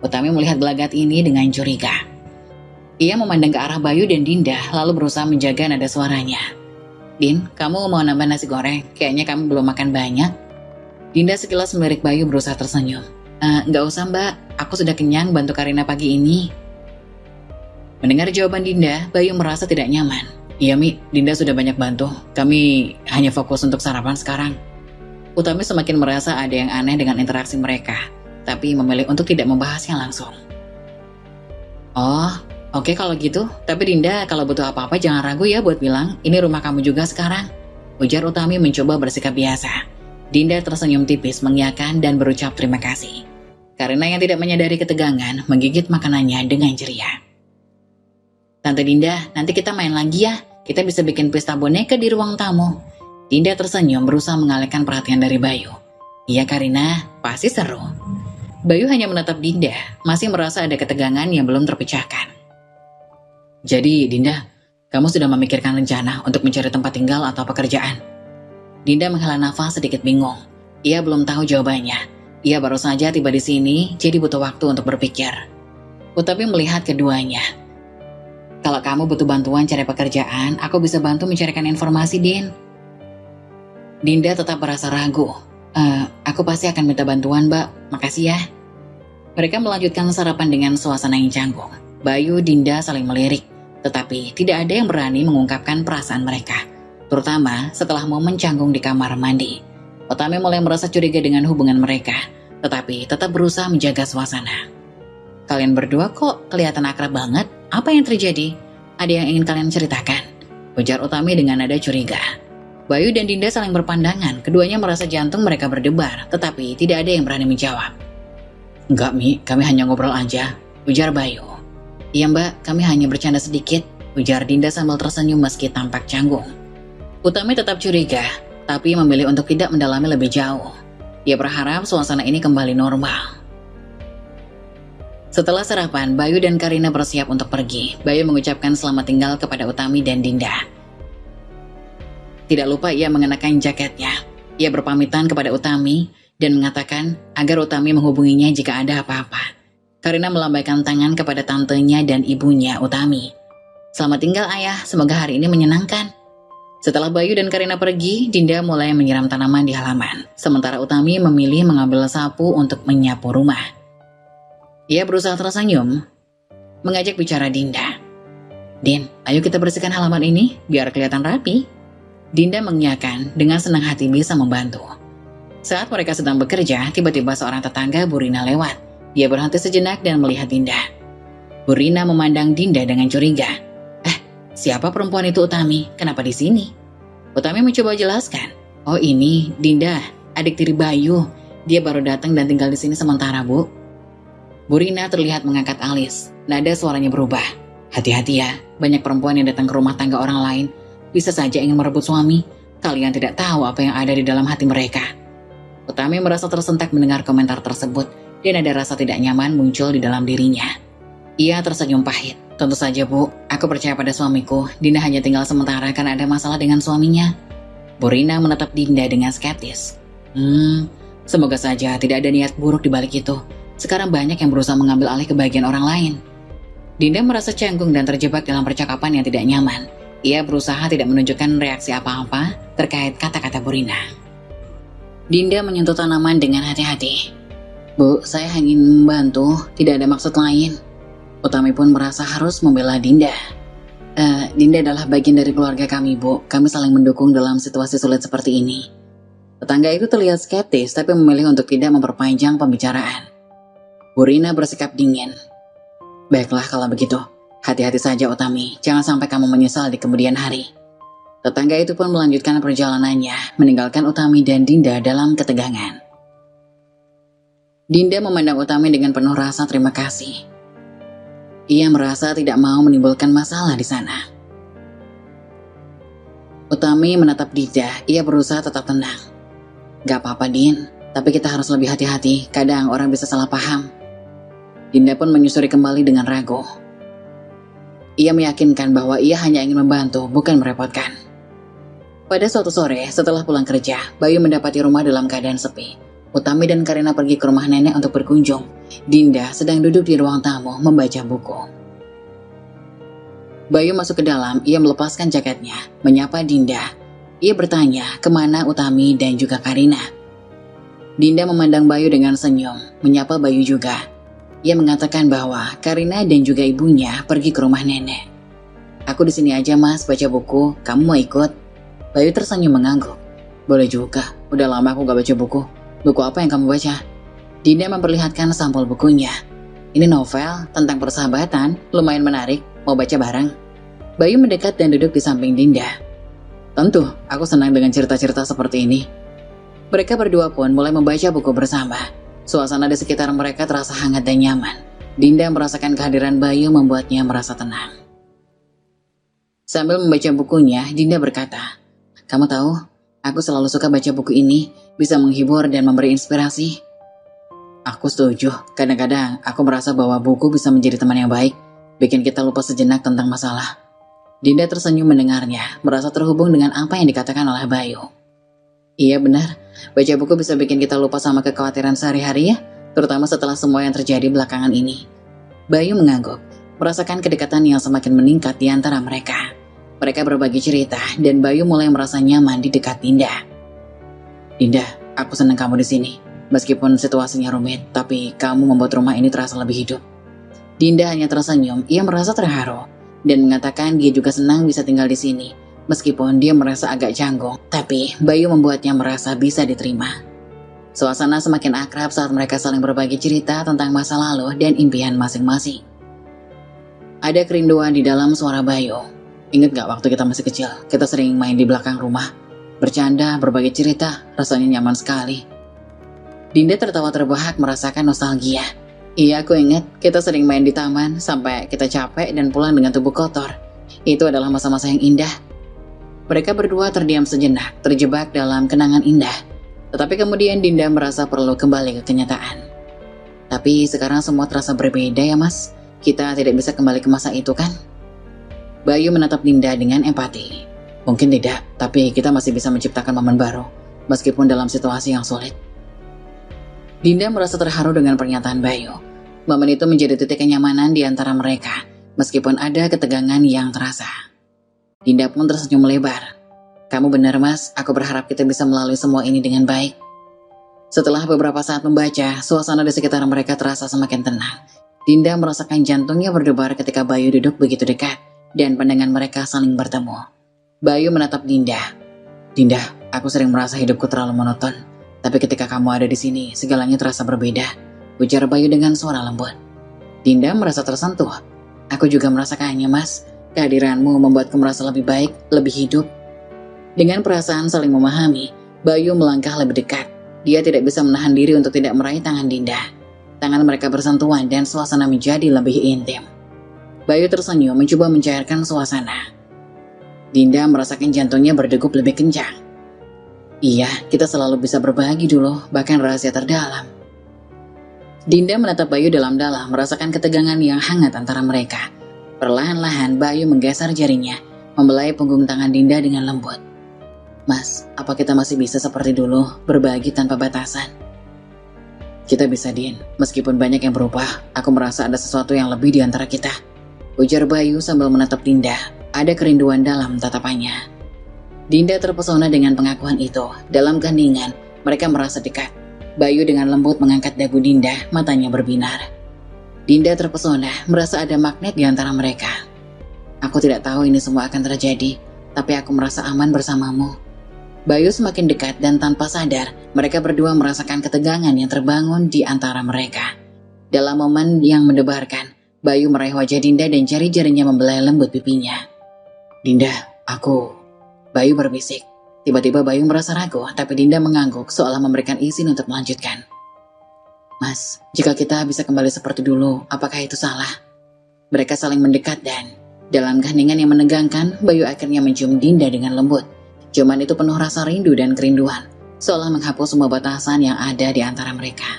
Utami melihat gelagat ini dengan curiga. Ia memandang ke arah Bayu dan Dinda lalu berusaha menjaga nada suaranya. "Din, kamu mau nambah nasi goreng? Kayaknya kamu belum makan banyak." Dinda sekilas melirik Bayu berusaha tersenyum. Nggak usah mbak, aku sudah kenyang bantu Karina pagi ini." Mendengar jawaban Dinda, Bayu merasa tidak nyaman. "Iya Mi, Dinda sudah banyak bantu, kami hanya fokus untuk sarapan sekarang." Utami semakin merasa ada yang aneh dengan interaksi mereka, tapi memilih untuk tidak membahasnya langsung. "Oh, oke kalau gitu, tapi Dinda kalau butuh apa-apa jangan ragu ya buat bilang, ini rumah kamu juga sekarang," ujar Utami mencoba bersikap biasa. Dinda tersenyum tipis mengiyakan dan berucap terima kasih. Karina yang tidak menyadari ketegangan menggigit makanannya dengan ceria. "Tante Dinda, nanti kita main lagi ya, kita bisa bikin pesta boneka di ruang tamu." Dinda tersenyum berusaha mengalihkan perhatian dari Bayu. "Iya Karina, pasti seru." Bayu hanya menatap Dinda, masih merasa ada ketegangan yang belum terpecahkan. "Jadi Dinda, kamu sudah memikirkan rencana untuk mencari tempat tinggal atau pekerjaan?" Dinda menghela nafas sedikit bingung. Ia belum tahu jawabannya. Ia baru saja tiba di sini, jadi butuh waktu untuk berpikir. Utami melihat keduanya. "Kalau kamu butuh bantuan cari pekerjaan, aku bisa bantu mencarikan informasi, Din." Dinda tetap merasa ragu. Aku pasti akan minta bantuan, Mbak. Makasih ya." Mereka melanjutkan sarapan dengan suasana yang canggung. Bayu, Dinda saling melirik, tetapi tidak ada yang berani mengungkapkan perasaan mereka. Terutama setelah momen canggung di kamar mandi. Utami mulai merasa curiga dengan hubungan mereka, tetapi tetap berusaha menjaga suasana. "Kalian berdua kok kelihatan akrab banget? Apa yang terjadi? Ada yang ingin kalian ceritakan?" ujar Utami dengan nada curiga. Bayu dan Dinda saling berpandangan, keduanya merasa jantung mereka berdebar, tetapi tidak ada yang berani menjawab. "Enggak Mi, kami hanya ngobrol aja," ujar Bayu. "Iya Mbak, kami hanya bercanda sedikit," ujar Dinda sambil tersenyum meski tampak canggung. Utami tetap curiga, tapi memilih untuk tidak mendalami lebih jauh. Ia berharap suasana ini kembali normal. Setelah sarapan, Bayu dan Karina bersiap untuk pergi. Bayu mengucapkan selamat tinggal kepada Utami dan Dinda. Tidak lupa ia mengenakan jaketnya. Ia berpamitan kepada Utami dan mengatakan agar Utami menghubunginya jika ada apa-apa. Karina melambaikan tangan kepada tantenya dan ibunya Utami. "Selamat tinggal ayah, semoga hari ini menyenangkan." Setelah Bayu dan Karina pergi, Dinda mulai menyiram tanaman di halaman. Sementara Utami memilih mengambil sapu untuk menyapu rumah. Ia berusaha tersenyum, mengajak bicara Dinda. "Din, ayo kita bersihkan halaman ini, biar kelihatan rapi." Dinda mengiyakan dengan senang hati bisa membantu. Saat mereka sedang bekerja, tiba-tiba seorang tetangga Bu Rina lewat. Dia berhenti sejenak dan melihat Dinda. Bu Rina memandang Dinda dengan curiga. "Siapa perempuan itu Utami? Kenapa di sini?" Utami mencoba jelaskan. "Oh ini, Dinda, adik tiri Bayu. Dia baru datang dan tinggal di sini sementara, Bu. Bu Rina terlihat mengangkat alis. Nada suaranya berubah. Hati-hati ya, banyak perempuan yang datang ke rumah tangga orang lain bisa saja ingin merebut suami. Kalian tidak tahu apa yang ada di dalam hati mereka. Utami merasa tersentak mendengar komentar tersebut dan ada rasa tidak nyaman muncul di dalam dirinya. Ia tersenyum pahit. Tentu saja, Bu, aku percaya pada suamiku. Dinda hanya tinggal sementara karena ada masalah dengan suaminya. Bu Rina menatap Dinda dengan skeptis. Semoga saja tidak ada niat buruk di balik itu. Sekarang banyak yang berusaha mengambil alih kebahagiaan orang lain. Dinda merasa canggung dan terjebak dalam percakapan yang tidak nyaman. Ia berusaha tidak menunjukkan reaksi apa-apa terkait kata-kata Bu Rina. Dinda menyentuh tanaman dengan hati-hati. Bu, saya hanya ingin membantu, tidak ada maksud lain. Utami pun merasa harus membela Dinda. Dinda adalah bagian dari keluarga kami, Bu. Kami saling mendukung dalam situasi sulit seperti ini. Tetangga itu terlihat skeptis tapi memilih untuk tidak memperpanjang pembicaraan. Bu Rina bersikap dingin. Baiklah kalau begitu, hati-hati saja Utami, jangan sampai kamu menyesal di kemudian hari. Tetangga itu pun melanjutkan perjalanannya, meninggalkan Utami dan Dinda dalam ketegangan. Dinda memandang Utami dengan penuh rasa terima kasih. Ia merasa tidak mau menimbulkan masalah di sana. Utami menatap Dinda, ia berusaha tetap tenang. Gak apa-apa Din, tapi kita harus lebih hati-hati, kadang orang bisa salah paham. Dinda pun menyusuri kembali dengan ragu. Ia meyakinkan bahwa ia hanya ingin membantu, bukan merepotkan. Pada suatu sore, setelah pulang kerja, Bayu mendapati rumah dalam keadaan sepi. Utami dan Karina pergi ke rumah nenek untuk berkunjung. Dinda sedang duduk di ruang tamu membaca buku. Bayu masuk ke dalam, ia melepaskan jaketnya, menyapa Dinda. Ia bertanya kemana Utami dan juga Karina. Dinda memandang Bayu dengan senyum, menyapa Bayu juga. Ia mengatakan bahwa Karina dan juga ibunya pergi ke rumah nenek. Aku di sini aja Mas, baca buku. Kamu mau ikut? Bayu tersenyum mengangguk. Boleh juga, udah lama aku gak baca buku. Buku apa yang kamu baca? Dinda memperlihatkan sampul bukunya. Ini novel tentang persahabatan, lumayan menarik. Mau baca bareng? Bayu mendekat dan duduk di samping Dinda. Tentu, aku senang dengan cerita-cerita seperti ini. Mereka berdua pun mulai membaca buku bersama. Suasana di sekitar mereka terasa hangat dan nyaman. Dinda merasakan kehadiran Bayu membuatnya merasa tenang. Sambil membaca bukunya, Dinda berkata, "Kamu tahu, aku selalu suka baca buku ini, bisa menghibur dan memberi inspirasi." Aku setuju, kadang-kadang aku merasa bahwa buku bisa menjadi teman yang baik, bikin kita lupa sejenak tentang masalah. Dinda tersenyum mendengarnya, merasa terhubung dengan apa yang dikatakan oleh Bayu. Iya benar, baca buku bisa bikin kita lupa sama kekhawatiran sehari-hari ya, terutama setelah semua yang terjadi belakangan ini. Bayu mengangguk, merasakan kedekatan yang semakin meningkat di antara mereka. Mereka berbagi cerita dan Bayu mulai merasa nyaman di dekat Dinda. Dinda, aku senang kamu di sini. Meskipun situasinya rumit, tapi kamu membuat rumah ini terasa lebih hidup. Dinda hanya tersenyum, ia merasa terharu dan mengatakan dia juga senang bisa tinggal di sini. Meskipun dia merasa agak canggung, tapi Bayu membuatnya merasa bisa diterima. Suasana semakin akrab saat mereka saling berbagi cerita tentang masa lalu dan impian masing-masing. Ada kerinduan di dalam suara Bayu. Ingat gak waktu kita masih kecil, kita sering main di belakang rumah. Bercanda, berbagi cerita, rasanya nyaman sekali. Dinda tertawa terbahak merasakan nostalgia. Iya, aku ingat kita sering main di taman sampai kita capek dan pulang dengan tubuh kotor. Itu adalah masa-masa yang indah. Mereka berdua terdiam sejenak, terjebak dalam kenangan indah. Tetapi kemudian Dinda merasa perlu kembali ke kenyataan. Tapi sekarang semua terasa berbeda ya Mas. Kita tidak bisa kembali ke masa itu kan? Bayu menatap Dinda dengan empati. Mungkin tidak, tapi kita masih bisa menciptakan momen baru, meskipun dalam situasi yang sulit. Dinda merasa terharu dengan pernyataan Bayu. Momen itu menjadi titik kenyamanan di antara mereka, meskipun ada ketegangan yang terasa. Dinda pun tersenyum lebar. Kamu benar Mas, aku berharap kita bisa melalui semua ini dengan baik. Setelah beberapa saat membaca, suasana di sekitar mereka terasa semakin tenang. Dinda merasakan jantungnya berdebar ketika Bayu duduk begitu dekat, dan pandangan mereka saling bertemu. Bayu menatap Dinda. Dinda, aku sering merasa hidupku terlalu monoton. Tapi ketika kamu ada di sini, segalanya terasa berbeda. Ujar Bayu dengan suara lembut. Dinda merasa tersentuh. Aku juga merasakannya Mas. Kehadiranmu membuatku merasa lebih baik, lebih hidup. Dengan perasaan saling memahami, Bayu melangkah lebih dekat. Dia tidak bisa menahan diri untuk tidak meraih tangan Dinda. Tangan mereka bersentuhan dan suasana menjadi lebih intim. Bayu tersenyum mencoba mencairkan suasana. Dinda merasakan jantungnya berdegup lebih kencang. Iya, kita selalu bisa berbagi dulu, bahkan rahasia terdalam. Dinda menatap Bayu dalam-dalam, merasakan ketegangan yang hangat antara mereka. Perlahan-lahan Bayu menggeser jarinya, membelai punggung tangan Dinda dengan lembut. Mas, apa kita masih bisa seperti dulu, berbagi tanpa batasan? Kita bisa, Din. Meskipun banyak yang berubah, aku merasa ada sesuatu yang lebih di antara kita. Ujar Bayu sambil menatap Dinda. Ada kerinduan dalam tatapannya. Dinda terpesona dengan pengakuan itu. Dalam keheningan, mereka merasa dekat. Bayu dengan lembut mengangkat dagu Dinda, matanya berbinar. Dinda terpesona, merasa ada magnet di antara mereka. Aku tidak tahu ini semua akan terjadi, tapi aku merasa aman bersamamu. Bayu semakin dekat dan tanpa sadar, mereka berdua merasakan ketegangan yang terbangun di antara mereka. Dalam momen yang mendebarkan, Bayu meraih wajah Dinda dan jari-jarinya membelai lembut pipinya. Dinda, aku... Bayu berbisik. Tiba-tiba Bayu merasa ragu, tapi Dinda mengangguk seolah memberikan izin untuk melanjutkan. Mas, jika kita bisa kembali seperti dulu, apakah itu salah? Mereka saling mendekat dan, dalam keheningan yang menegangkan, Bayu akhirnya mencium Dinda dengan lembut. Ciuman itu penuh rasa rindu dan kerinduan, seolah menghapus semua batasan yang ada di antara mereka.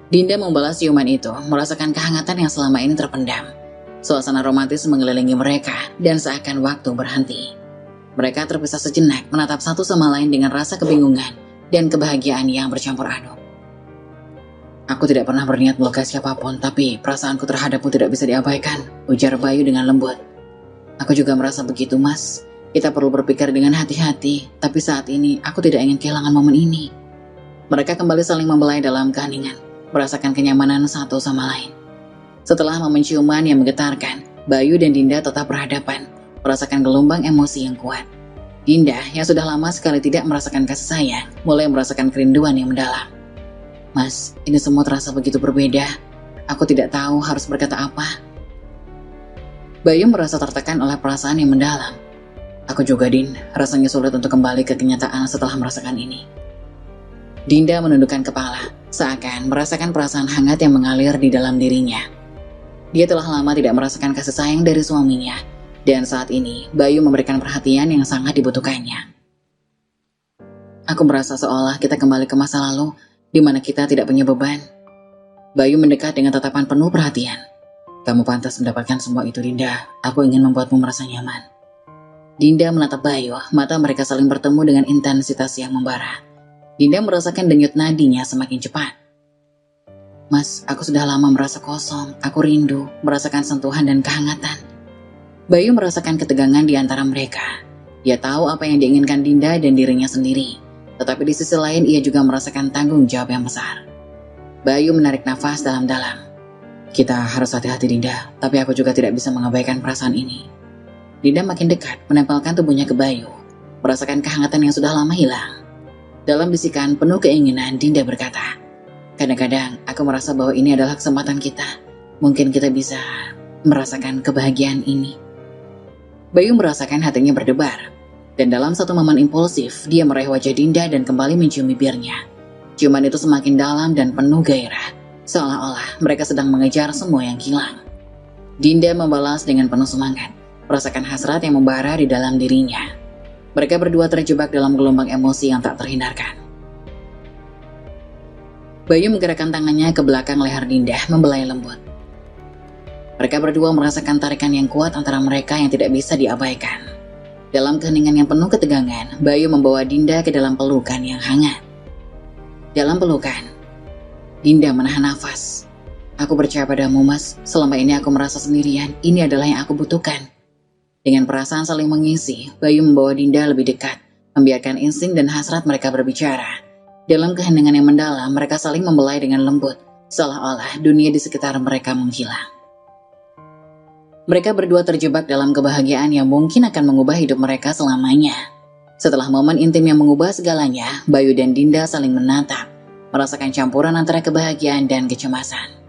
Dinda membalas ciuman itu, merasakan kehangatan yang selama ini terpendam. Suasana romantis mengelilingi mereka, dan seakan waktu berhenti. Mereka terpisah sejenak, menatap satu sama lain dengan rasa kebingungan dan kebahagiaan yang bercampur aduk. Aku tidak pernah berniat melukai siapapun, tapi perasaanku terhadapmu tidak bisa diabaikan, ujar Bayu dengan lembut. Aku juga merasa begitu, Mas. Kita perlu berpikir dengan hati-hati, tapi saat ini aku tidak ingin kehilangan momen ini. Mereka kembali saling membelai dalam keheningan, merasakan kenyamanan satu sama lain. Setelah momen ciuman yang menggetarkan, Bayu dan Dinda tetap berhadapan, merasakan gelombang emosi yang kuat. Dinda, yang sudah lama sekali tidak merasakan kasih sayang, mulai merasakan kerinduan yang mendalam. Mas, ini semua terasa begitu berbeda. Aku tidak tahu harus berkata apa. Bayu merasa tertekan oleh perasaan yang mendalam. Aku juga, Din, rasanya sulit untuk kembali ke kenyataan setelah merasakan ini. Dinda menundukkan kepala, seakan merasakan perasaan hangat yang mengalir di dalam dirinya. Dia telah lama tidak merasakan kasih sayang dari suaminya, dan saat ini Bayu memberikan perhatian yang sangat dibutuhkannya. Aku merasa seolah kita kembali ke masa lalu, di mana kita tidak punya beban. Bayu mendekat dengan tatapan penuh perhatian. Kamu pantas mendapatkan semua itu, Dinda. Aku ingin membuatmu merasa nyaman. Dinda menatap Bayu, mata mereka saling bertemu dengan intensitas yang membara. Dinda merasakan denyut nadinya semakin cepat. Mas, aku sudah lama merasa kosong, aku rindu, merasakan sentuhan dan kehangatan. Bayu merasakan ketegangan di antara mereka. Dia tahu apa yang diinginkan Dinda dan dirinya sendiri. Tetapi di sisi lain ia juga merasakan tanggung jawab yang besar. Bayu menarik nafas dalam-dalam. Kita harus hati-hati, Dinda, tapi aku juga tidak bisa mengabaikan perasaan ini. Dinda makin dekat, menempelkan tubuhnya ke Bayu, merasakan kehangatan yang sudah lama hilang. Dalam bisikan penuh keinginan, Dinda berkata, kadang-kadang aku merasa bahwa ini adalah kesempatan kita. Mungkin kita bisa merasakan kebahagiaan ini. Bayu merasakan hatinya berdebar, dan dalam satu momen impulsif, dia meraih wajah Dinda dan kembali mencium bibirnya. Ciuman itu semakin dalam dan penuh gairah, seolah-olah mereka sedang mengejar semua yang hilang. Dinda membalas dengan penuh semangat, merasakan hasrat yang membara di dalam dirinya. Mereka berdua terjebak dalam gelombang emosi yang tak terhindarkan. Bayu menggerakkan tangannya ke belakang leher Dinda, membelai lembut. Mereka berdua merasakan tarikan yang kuat antara mereka yang tidak bisa diabaikan. Dalam keheningan yang penuh ketegangan, Bayu membawa Dinda ke dalam pelukan yang hangat. Dalam pelukan, Dinda menahan nafas. Aku percaya padamu, Mas. Selama ini aku merasa sendirian. Ini adalah yang aku butuhkan. Dengan perasaan saling mengisi, Bayu membawa Dinda lebih dekat, membiarkan insting dan hasrat mereka berbicara. Dalam keheningan yang mendalam, mereka saling membelai dengan lembut, seolah-olah dunia di sekitar mereka menghilang. Mereka berdua terjebak dalam kebahagiaan yang mungkin akan mengubah hidup mereka selamanya. Setelah momen intim yang mengubah segalanya, Bayu dan Dinda saling menatap, merasakan campuran antara kebahagiaan dan kecemasan.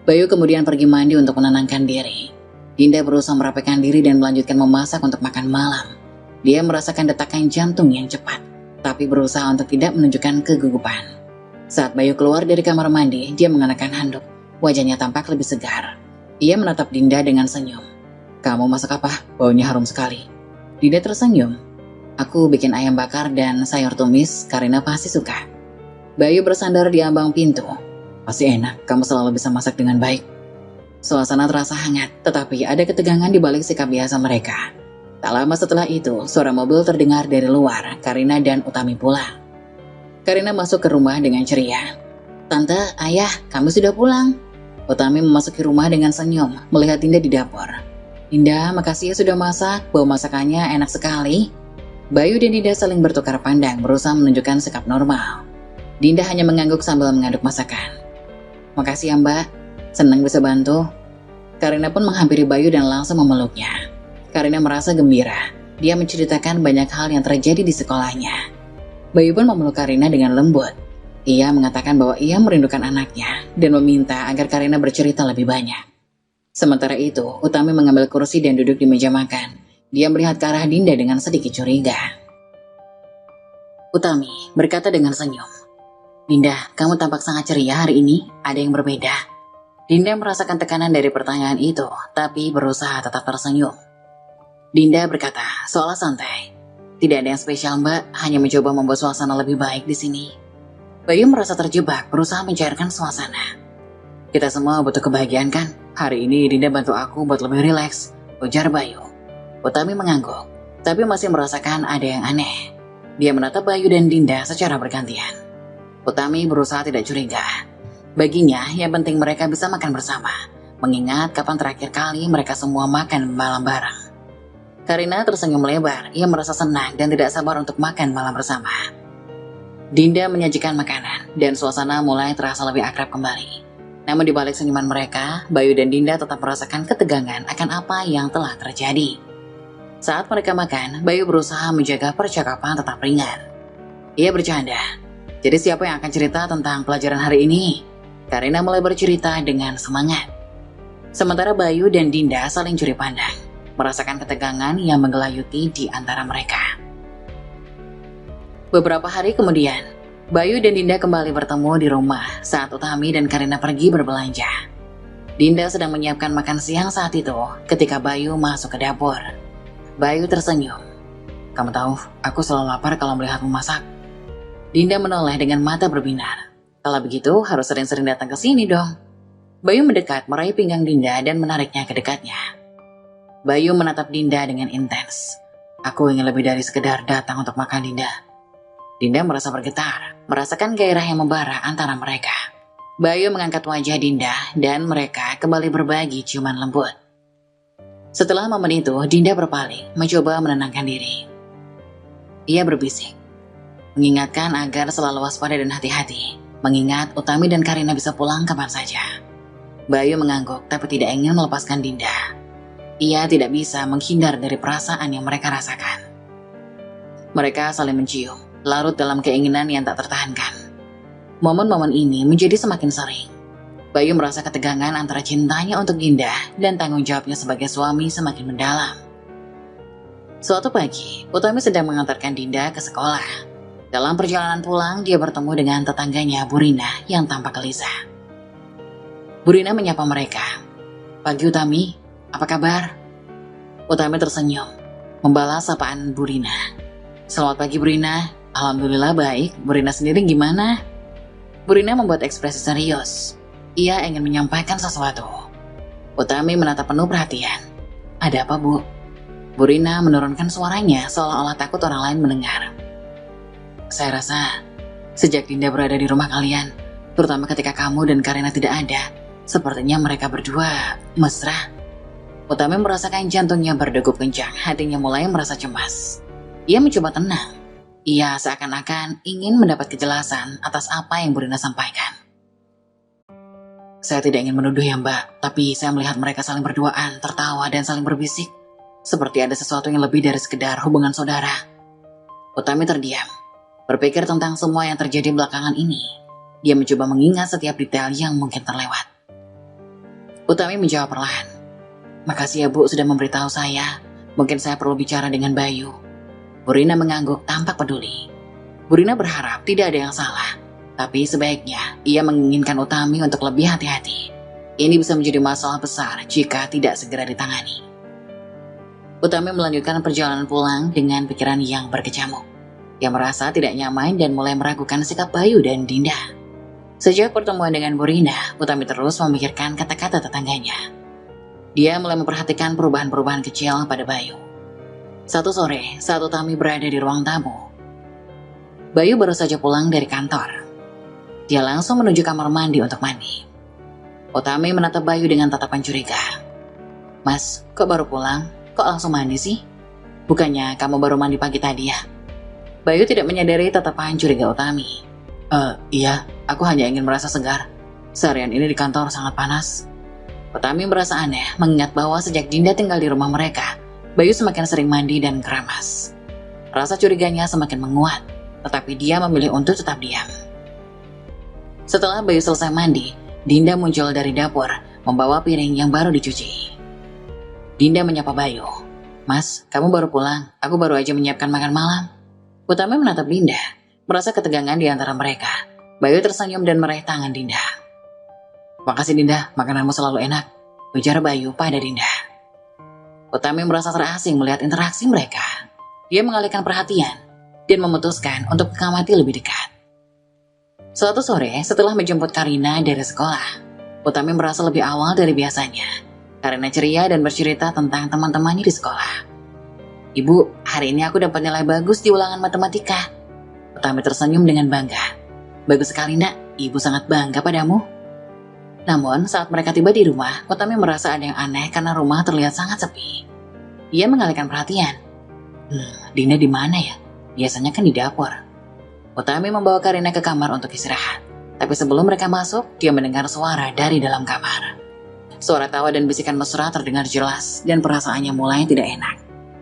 Bayu kemudian pergi mandi untuk menenangkan diri. Dinda berusaha merapikan diri dan melanjutkan memasak untuk makan malam. Dia merasakan detakan jantung yang cepat. tapi berusaha untuk tidak menunjukkan kegugupan. Saat Bayu keluar dari kamar mandi, dia mengenakan handuk. Wajahnya tampak lebih segar. Ia menatap Dinda dengan senyum. "Kamu masak apa? Baunya harum sekali." Dinda tersenyum. "Aku bikin ayam bakar dan sayur tumis, Karina pasti suka." Bayu bersandar di ambang pintu. "Pasti enak, kamu selalu bisa masak dengan baik." Suasana terasa hangat, tetapi ada ketegangan di balik sikap biasa mereka. Tak lama setelah itu, suara mobil terdengar dari luar. Karina dan Utami pulang. Karina masuk ke rumah dengan ceria. "Tante, ayah, kami sudah pulang." Utami memasuki rumah dengan senyum, melihat Dinda di dapur. "Dinda, makasih ya sudah masak, bau masakannya enak sekali." Bayu dan Dinda saling bertukar pandang, berusaha menunjukkan sikap normal. Dinda hanya mengangguk sambil mengaduk masakan. "Makasih ya Mbak, senang bisa bantu." Karina pun menghampiri Bayu dan langsung memeluknya. Karina merasa gembira. Dia menceritakan banyak hal yang terjadi di sekolahnya. Bayu pun memeluk Karina dengan lembut. Ia mengatakan bahwa ia merindukan anaknya dan meminta agar Karina bercerita lebih banyak. Sementara itu, Utami mengambil kursi dan duduk di meja makan. Dia melihat ke arah Dinda dengan sedikit curiga. Utami berkata dengan senyum, "Dinda, kamu tampak sangat ceria hari ini. Ada yang berbeda?" Dinda merasakan tekanan dari pertanyaan itu, tapi berusaha tetap tersenyum. Dinda berkata, seolah santai, "Tidak ada yang spesial Mbak, hanya mencoba membuat suasana lebih baik di sini." Bayu merasa terjebak, berusaha mencairkan suasana. "Kita semua butuh kebahagiaan kan? Hari ini Dinda bantu aku buat lebih rileks," ujar Bayu. Utami mengangguk, tapi masih merasakan ada yang aneh. Dia menatap Bayu dan Dinda secara bergantian. Utami berusaha tidak curiga. Baginya, yang penting mereka bisa makan bersama, mengingat kapan terakhir kali mereka semua makan malam bareng. Karina tersenyum lebar, ia merasa senang dan tidak sabar untuk makan malam bersama. Dinda menyajikan makanan, dan suasana mulai terasa lebih akrab kembali. Namun di balik senyuman mereka, Bayu dan Dinda tetap merasakan ketegangan akan apa yang telah terjadi. Saat mereka makan, Bayu berusaha menjaga percakapan tetap ringan. Ia bercanda, "Jadi siapa yang akan cerita tentang pelajaran hari ini?" Karina mulai bercerita dengan semangat. Sementara Bayu dan Dinda saling curi pandang, merasakan ketegangan yang menggelayuti di antara mereka. Beberapa hari kemudian, Bayu dan Dinda kembali bertemu di rumah saat Utami dan Karina pergi berbelanja. Dinda sedang menyiapkan makan siang saat itu ketika Bayu masuk ke dapur. Bayu tersenyum. "Kamu tahu, aku selalu lapar kalau melihatmu masak." Dinda menoleh dengan mata berbinar. "Kalau begitu harus sering-sering datang ke sini dong." Bayu mendekat meraih pinggang Dinda dan menariknya ke dekatnya. Bayu menatap Dinda dengan intens. "Aku ingin lebih dari sekedar datang untuk makan, Dinda." Dinda merasa bergetar, merasakan gairah yang membara antara mereka. Bayu mengangkat wajah Dinda dan mereka kembali berbagi ciuman lembut. Setelah momen itu, Dinda berpaling, mencoba menenangkan diri. Ia berbisik, mengingatkan agar selalu waspada dan hati-hati, mengingat Utami dan Karina bisa pulang kapan saja. Bayu mengangguk tapi tidak ingin melepaskan Dinda. Ia tidak bisa menghindar dari perasaan yang mereka rasakan. Mereka saling mencium, larut dalam keinginan yang tak tertahankan. Momen-momen ini menjadi semakin sering. Bayu merasa ketegangan antara cintanya untuk Dinda dan tanggung jawabnya sebagai suami semakin mendalam. Suatu pagi, Utami sedang mengantarkan Dinda ke sekolah. Dalam perjalanan pulang, dia bertemu dengan tetangganya Burina yang tampak gelisah. Burina menyapa mereka. "Pagi Utami, apa kabar?" Utami tersenyum, membalas sapaan Burina. "Selamat pagi Burina, alhamdulillah baik, Burina sendiri gimana?" Burina membuat ekspresi serius. Ia ingin menyampaikan sesuatu. Utami menatap penuh perhatian. "Ada apa Bu?" Burina menurunkan suaranya seolah-olah takut orang lain mendengar. "Saya rasa sejak Dinda berada di rumah kalian, terutama ketika kamu dan Karina tidak ada, sepertinya mereka berdua mesra." Utami merasakan jantungnya berdegup kencang, hatinya mulai merasa cemas. Ia mencoba tenang. Ia seakan-akan ingin mendapat kejelasan atas apa yang Burina sampaikan. "Saya tidak ingin menuduh ya Mbak, tapi saya melihat mereka saling berduaan, tertawa dan saling berbisik. Seperti ada sesuatu yang lebih dari sekedar hubungan saudara." Utami terdiam, berpikir tentang semua yang terjadi belakangan ini. Dia mencoba mengingat setiap detail yang mungkin terlewat. Utami menjawab perlahan, "Makasih ya Bu sudah memberitahu saya. Mungkin saya perlu bicara dengan Bayu." Burina mengangguk tampak peduli. Burina berharap tidak ada yang salah, tapi sebaiknya ia menginginkan Utami untuk lebih hati-hati. Ini bisa menjadi masalah besar jika tidak segera ditangani. Utami melanjutkan perjalanan pulang dengan pikiran yang berkecamuk. Ia merasa tidak nyaman dan mulai meragukan sikap Bayu dan Dinda. Sejak pertemuan dengan Burina, Utami terus memikirkan kata-kata tetangganya. Dia mulai memperhatikan perubahan-perubahan kecil pada Bayu. Satu sore, saat Utami berada di ruang tamu, Bayu baru saja pulang dari kantor. Dia langsung menuju kamar mandi untuk mandi. Utami menatap Bayu dengan tatapan curiga. "Mas, kok baru pulang? Kok langsung mandi sih? Bukannya kamu baru mandi pagi tadi ya?" Bayu tidak menyadari tatapan curiga Utami. Iya, aku hanya ingin merasa segar. Seharian ini di kantor sangat panas." Utami merasa aneh mengingat bahwa sejak Dinda tinggal di rumah mereka, Bayu semakin sering mandi dan keramas. Rasa curiganya semakin menguat, tetapi dia memilih untuk tetap diam. Setelah Bayu selesai mandi, Dinda muncul dari dapur, membawa piring yang baru dicuci. Dinda menyapa Bayu. "Mas, kamu baru pulang, aku baru aja menyiapkan makan malam." Utami menatap Dinda, merasa ketegangan di antara mereka. Bayu tersenyum dan meraih tangan Dinda. "Makasih Dinda, makananmu selalu enak," ujar Bayu pada Dinda. Utami merasa terasing melihat interaksi mereka. Dia mengalihkan perhatian dan memutuskan untuk mengamati lebih dekat. Suatu sore, setelah menjemput Karina dari sekolah, Utami merasa lebih awal dari biasanya. Karina ceria dan bercerita tentang teman-temannya di sekolah. "Ibu, hari ini aku dapat nilai bagus di ulangan matematika." Utami tersenyum dengan bangga. "Bagus sekali nak, ibu sangat bangga padamu." Namun, saat mereka tiba di rumah, Utami merasa ada yang aneh karena rumah terlihat sangat sepi. Ia mengalihkan perhatian. Dinda di mana ya? Biasanya kan di dapur." Utami membawa Karina ke kamar untuk istirahat. Tapi sebelum mereka masuk, dia mendengar suara dari dalam kamar. Suara tawa dan bisikan mesra terdengar jelas dan perasaannya mulai tidak enak.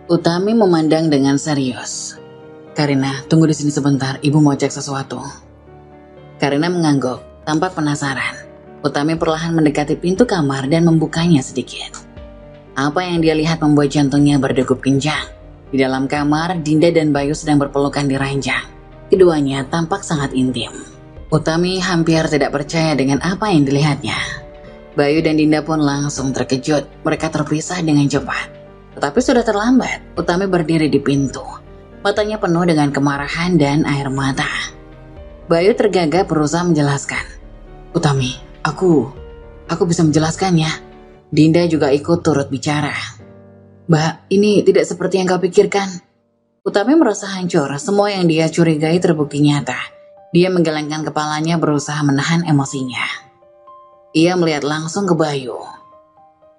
Utami memandang dengan serius. "Karina, tunggu di sini sebentar, ibu mau cek sesuatu." Karina mengangguk, tampak penasaran. Utami perlahan mendekati pintu kamar dan membukanya sedikit. Apa yang dia lihat membuat jantungnya berdegup kencang. Di dalam kamar, Dinda dan Bayu sedang berpelukan di ranjang. Keduanya tampak sangat intim. Utami hampir tidak percaya dengan apa yang dilihatnya. Bayu dan Dinda pun langsung terkejut. Mereka terpisah dengan cepat. Tetapi sudah terlambat. Utami berdiri di pintu. Matanya penuh dengan kemarahan dan air mata. Bayu tergagap berusaha menjelaskan. "Utami, Aku bisa menjelaskannya." Dinda juga ikut turut bicara. "Mbak, ini tidak seperti yang kau pikirkan." Utami merasa hancur, semua yang dia curigai terbukti nyata. Dia menggelengkan kepalanya berusaha menahan emosinya. Ia melihat langsung ke Bayu.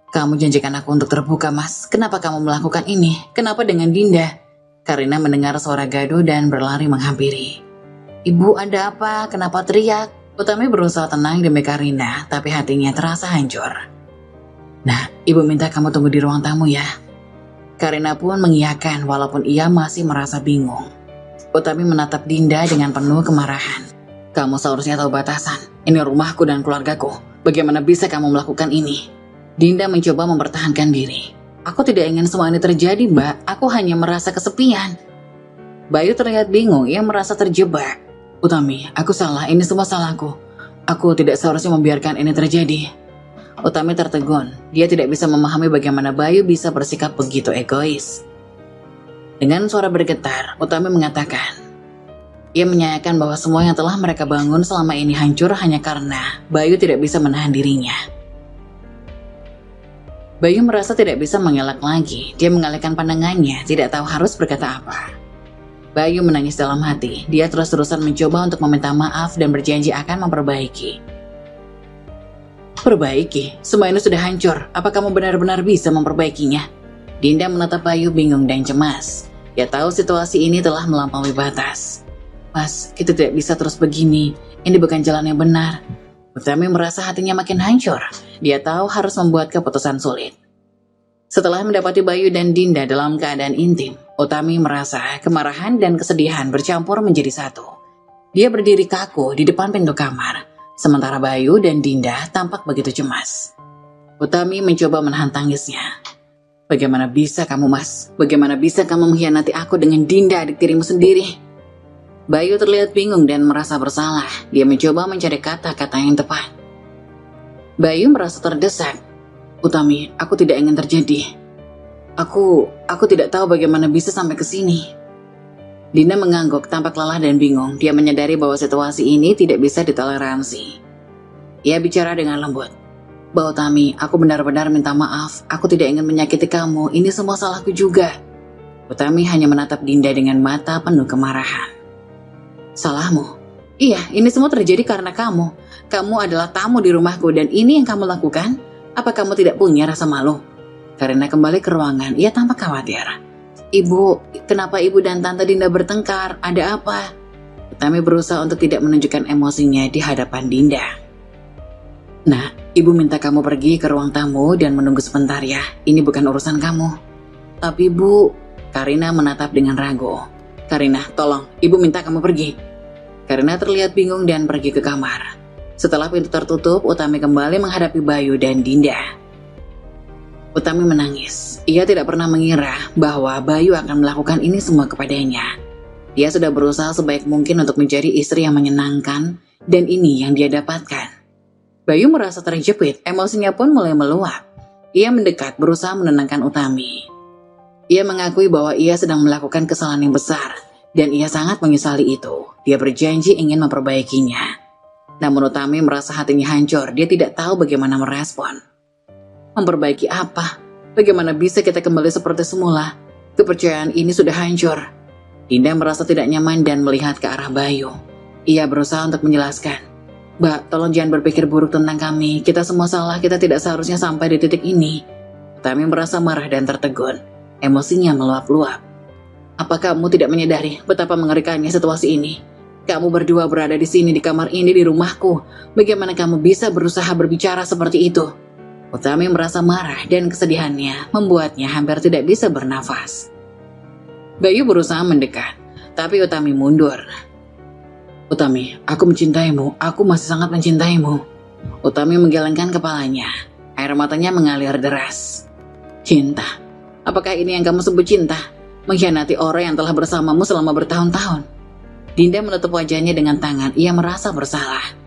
"Kamu janjikan aku untuk terbuka, Mas. Kenapa kamu melakukan ini? Kenapa dengan Dinda?" Karina mendengar suara gaduh dan berlari menghampiri. "Ibu, ada apa? Kenapa teriak?" Utami berusaha tenang demi Karina, tapi hatinya terasa hancur. "Nah, ibu minta kamu tunggu di ruang tamu ya." Karina pun mengiyakan walaupun ia masih merasa bingung. Utami menatap Dinda dengan penuh kemarahan. "Kamu seharusnya tahu batasan. Ini rumahku dan keluargaku. Bagaimana bisa kamu melakukan ini?" Dinda mencoba mempertahankan diri. "Aku tidak ingin semua ini terjadi, Mbak. Aku hanya merasa kesepian." Bayu terlihat bingung, ia merasa terjebak. "Utami, aku salah, ini semua salahku. Aku tidak seharusnya membiarkan ini terjadi." Utami tertegun, dia tidak bisa memahami bagaimana Bayu bisa bersikap begitu egois. Dengan suara bergetar, Utami mengatakan, ia menyayangkan bahwa semua yang telah mereka bangun selama ini hancur hanya karena Bayu tidak bisa menahan dirinya. Bayu merasa tidak bisa mengelak lagi, dia mengalihkan pandangannya, tidak tahu harus berkata apa. Bayu menangis dalam hati. Dia terus-terusan mencoba untuk meminta maaf dan berjanji akan memperbaiki. "Perbaiki? Semua ini sudah hancur. Apa kamu benar-benar bisa memperbaikinya?" Dinda menatap Bayu bingung dan cemas. Dia tahu situasi ini telah melampaui batas. "Mas, kita tidak bisa terus begini. Ini bukan jalan yang benar." Utami merasa hatinya makin hancur. Dia tahu harus membuat keputusan sulit. Setelah mendapati Bayu dan Dinda dalam keadaan intim, Utami merasa kemarahan dan kesedihan bercampur menjadi satu. Dia berdiri kaku di depan pintu kamar, sementara Bayu dan Dinda tampak begitu cemas. Utami mencoba menahan tangisnya. "Bagaimana bisa kamu, Mas? Bagaimana bisa kamu mengkhianati aku dengan Dinda, adik tirimu sendiri?" Bayu terlihat bingung dan merasa bersalah. Dia mencoba mencari kata-kata yang tepat. Bayu merasa terdesak. Utami, aku tidak ingin terjadi. Aku tidak tahu bagaimana bisa sampai ke sini. Dinda mengangguk tampak lelah dan bingung. Dia menyadari bahwa situasi ini tidak bisa ditoleransi. Ia bicara dengan lembut. Mbak Utami, aku benar-benar minta maaf. Aku tidak ingin menyakiti kamu. Ini semua salahku juga. Utami hanya menatap Dinda dengan mata penuh kemarahan. Salahmu? Iya, ini semua terjadi karena kamu. Kamu adalah tamu di rumahku dan ini yang kamu lakukan? Apa kamu tidak punya rasa malu? Karena kembali ke ruangan, ia tampak khawatir. Ibu, kenapa ibu dan tante Dinda bertengkar? Ada apa? Utami berusaha untuk tidak menunjukkan emosinya di hadapan Dinda. Nah, ibu minta kamu pergi ke ruang tamu dan menunggu sebentar ya. Ini bukan urusan kamu. Tapi Bu, Karina menatap dengan ragu. Karina, tolong, ibu minta kamu pergi. Karina terlihat bingung dan pergi ke kamar. Setelah pintu tertutup, Utami kembali menghadapi Bayu dan Dinda. Utami menangis. Ia tidak pernah mengira bahwa Bayu akan melakukan ini semua kepadanya. Dia sudah berusaha sebaik mungkin untuk menjadi istri yang menyenangkan, dan ini yang dia dapatkan. Bayu merasa terjepit, emosinya pun mulai meluap. Ia mendekat berusaha menenangkan Utami. Ia mengakui bahwa ia sedang melakukan kesalahan yang besar, dan ia sangat menyesali itu. Dia berjanji ingin memperbaikinya. Namun Utami merasa hatinya hancur, dia tidak tahu bagaimana merespon. Memperbaiki apa? Bagaimana bisa kita kembali seperti semula? Kepercayaan ini sudah hancur. Dinda merasa tidak nyaman dan melihat ke arah Bayu. Ia berusaha untuk menjelaskan. Mbak, tolong jangan berpikir buruk tentang kami. Kita semua salah, kita tidak seharusnya sampai di titik ini. Utami merasa marah dan tertegun. Emosinya meluap-luap. Apa kamu tidak menyadari betapa mengerikannya situasi ini? Kamu berdua berada di sini, di kamar ini, di rumahku. Bagaimana kamu bisa berusaha berbicara seperti itu? Utami merasa marah dan kesedihannya membuatnya hampir tidak bisa bernafas. Bayu berusaha mendekat, tapi Utami mundur. Utami, aku mencintaimu, aku masih sangat mencintaimu. Utami menggelengkan kepalanya, air matanya mengalir deras. Cinta? Apakah ini yang kamu sebut cinta? Mengkhianati orang yang telah bersamamu selama bertahun-tahun. Dinda menutup wajahnya dengan tangan, ia merasa bersalah.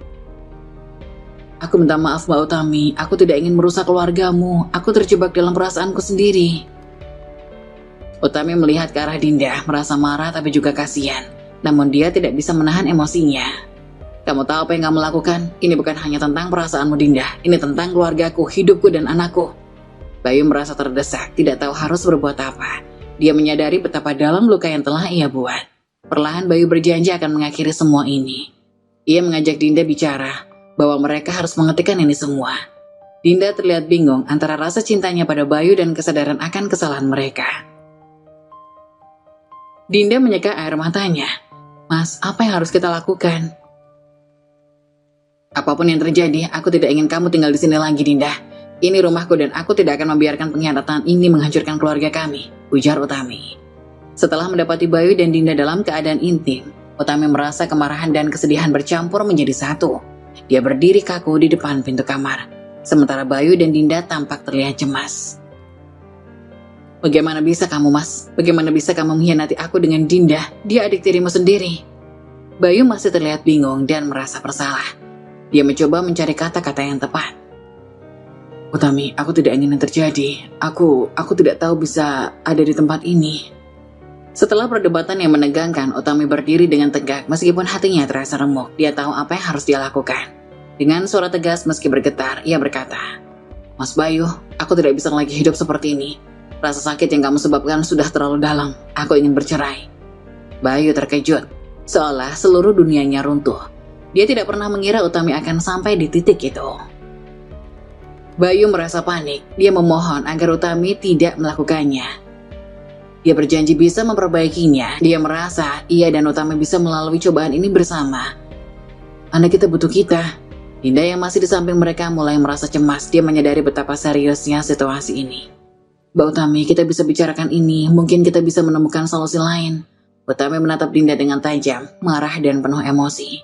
Aku minta maaf Mbak Utami, aku tidak ingin merusak keluargamu, aku terjebak dalam perasaanku sendiri. Utami melihat ke arah Dinda, merasa marah tapi juga kasihan, namun dia tidak bisa menahan emosinya. Kamu tahu apa yang kamu lakukan? Ini bukan hanya tentang perasaanmu Dinda, ini tentang keluargaku, hidupku dan anakku. Bayu merasa terdesak, tidak tahu harus berbuat apa. Dia menyadari betapa dalam luka yang telah ia buat. Perlahan Bayu berjanji akan mengakhiri semua ini. Ia mengajak Dinda bicara, bahwa mereka harus menghentikan ini semua. Dinda terlihat bingung antara rasa cintanya pada Bayu dan kesadaran akan kesalahan mereka. Dinda menyeka air matanya. Mas, apa yang harus kita lakukan? Apapun yang terjadi, aku tidak ingin kamu tinggal di sini lagi, Dinda. Ini rumahku dan aku tidak akan membiarkan pengkhianatan ini menghancurkan keluarga kami, ujar Utami. Setelah mendapati Bayu dan Dinda dalam keadaan intim, Utami merasa kemarahan dan kesedihan bercampur menjadi satu. Dia berdiri kaku di depan pintu kamar, sementara Bayu dan Dinda tampak terlihat cemas. Bagaimana bisa kamu, Mas? Bagaimana bisa kamu mengkhianati aku dengan Dinda? Dia adik tirimu sendiri. Bayu masih terlihat bingung dan merasa bersalah. Dia mencoba mencari kata-kata yang tepat. Utami, aku tidak ingin yang terjadi. Aku tidak tahu bisa ada di tempat ini. Setelah perdebatan yang menegangkan, Utami berdiri dengan tegak meskipun hatinya terasa remuk. Dia tahu apa yang harus dia lakukan. Dengan suara tegas meski bergetar, ia berkata, Mas Bayu, aku tidak bisa lagi hidup seperti ini. Rasa sakit yang kamu sebabkan sudah terlalu dalam. Aku ingin bercerai. Bayu terkejut, seolah seluruh dunianya runtuh. Dia tidak pernah mengira Utami akan sampai di titik itu. Bayu merasa panik. Dia memohon agar Utami tidak melakukannya. Dia berjanji bisa memperbaikinya. Dia merasa ia dan Utami bisa melalui cobaan ini bersama. Anak kita butuh kita. Dinda yang masih di samping mereka mulai merasa cemas. Dia menyadari betapa seriusnya situasi ini. Mbak Utami, kita bisa bicarakan ini. Mungkin kita bisa menemukan solusi lain. Utami menatap Dinda dengan tajam, marah dan penuh emosi.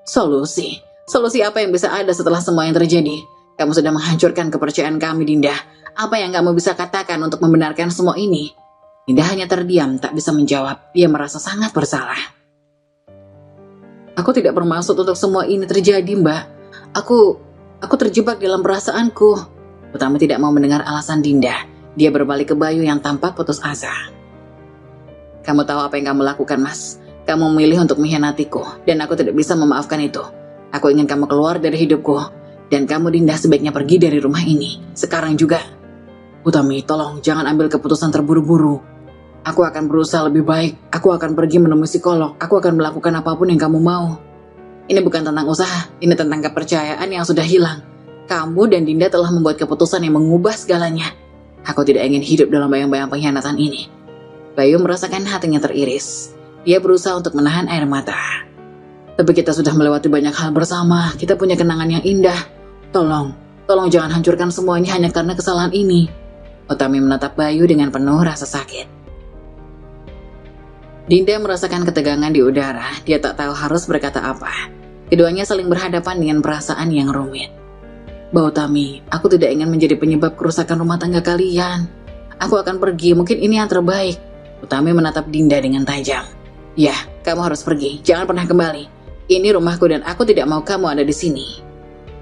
Solusi? Solusi apa yang bisa ada setelah semua yang terjadi? Kamu sudah menghancurkan kepercayaan kami, Dinda. Apa yang kamu bisa katakan untuk membenarkan semua ini? Dinda hanya terdiam, tak bisa menjawab. Dia merasa sangat bersalah. Aku tidak bermaksud untuk semua ini terjadi, Mbak. Aku terjebak dalam perasaanku. Utami tidak mau mendengar alasan Dinda. Dia berbalik ke Bayu yang tampak putus asa. Kamu tahu apa yang kamu lakukan, Mas. Kamu memilih untuk mengkhianatiku, dan aku tidak bisa memaafkan itu. Aku ingin kamu keluar dari hidupku, dan kamu Dinda sebaiknya pergi dari rumah ini. Sekarang juga. Utami, tolong jangan ambil keputusan terburu-buru. Aku akan berusaha lebih baik. Aku akan pergi menemui psikolog. Aku akan melakukan apapun yang kamu mau. Ini bukan tentang usaha, ini tentang kepercayaan yang sudah hilang. Kamu dan Dinda telah membuat keputusan yang mengubah segalanya. Aku tidak ingin hidup dalam bayang-bayang pengkhianatan ini. Bayu merasakan hatinya teriris. Dia berusaha untuk menahan air mata. Tapi kita sudah melewati banyak hal bersama. Kita punya kenangan yang indah. Tolong jangan hancurkan semua ini hanya karena kesalahan ini. Utami menatap Bayu dengan penuh rasa sakit. Dinda merasakan ketegangan di udara. Dia tak tahu harus berkata apa. Keduanya saling berhadapan dengan perasaan yang rumit. Mbak Utami, aku tidak ingin menjadi penyebab kerusakan rumah tangga kalian. Aku akan pergi, mungkin ini yang terbaik. Utami menatap Dinda dengan tajam. Ya, kamu harus pergi, jangan pernah kembali. Ini rumahku dan aku tidak mau kamu ada di sini.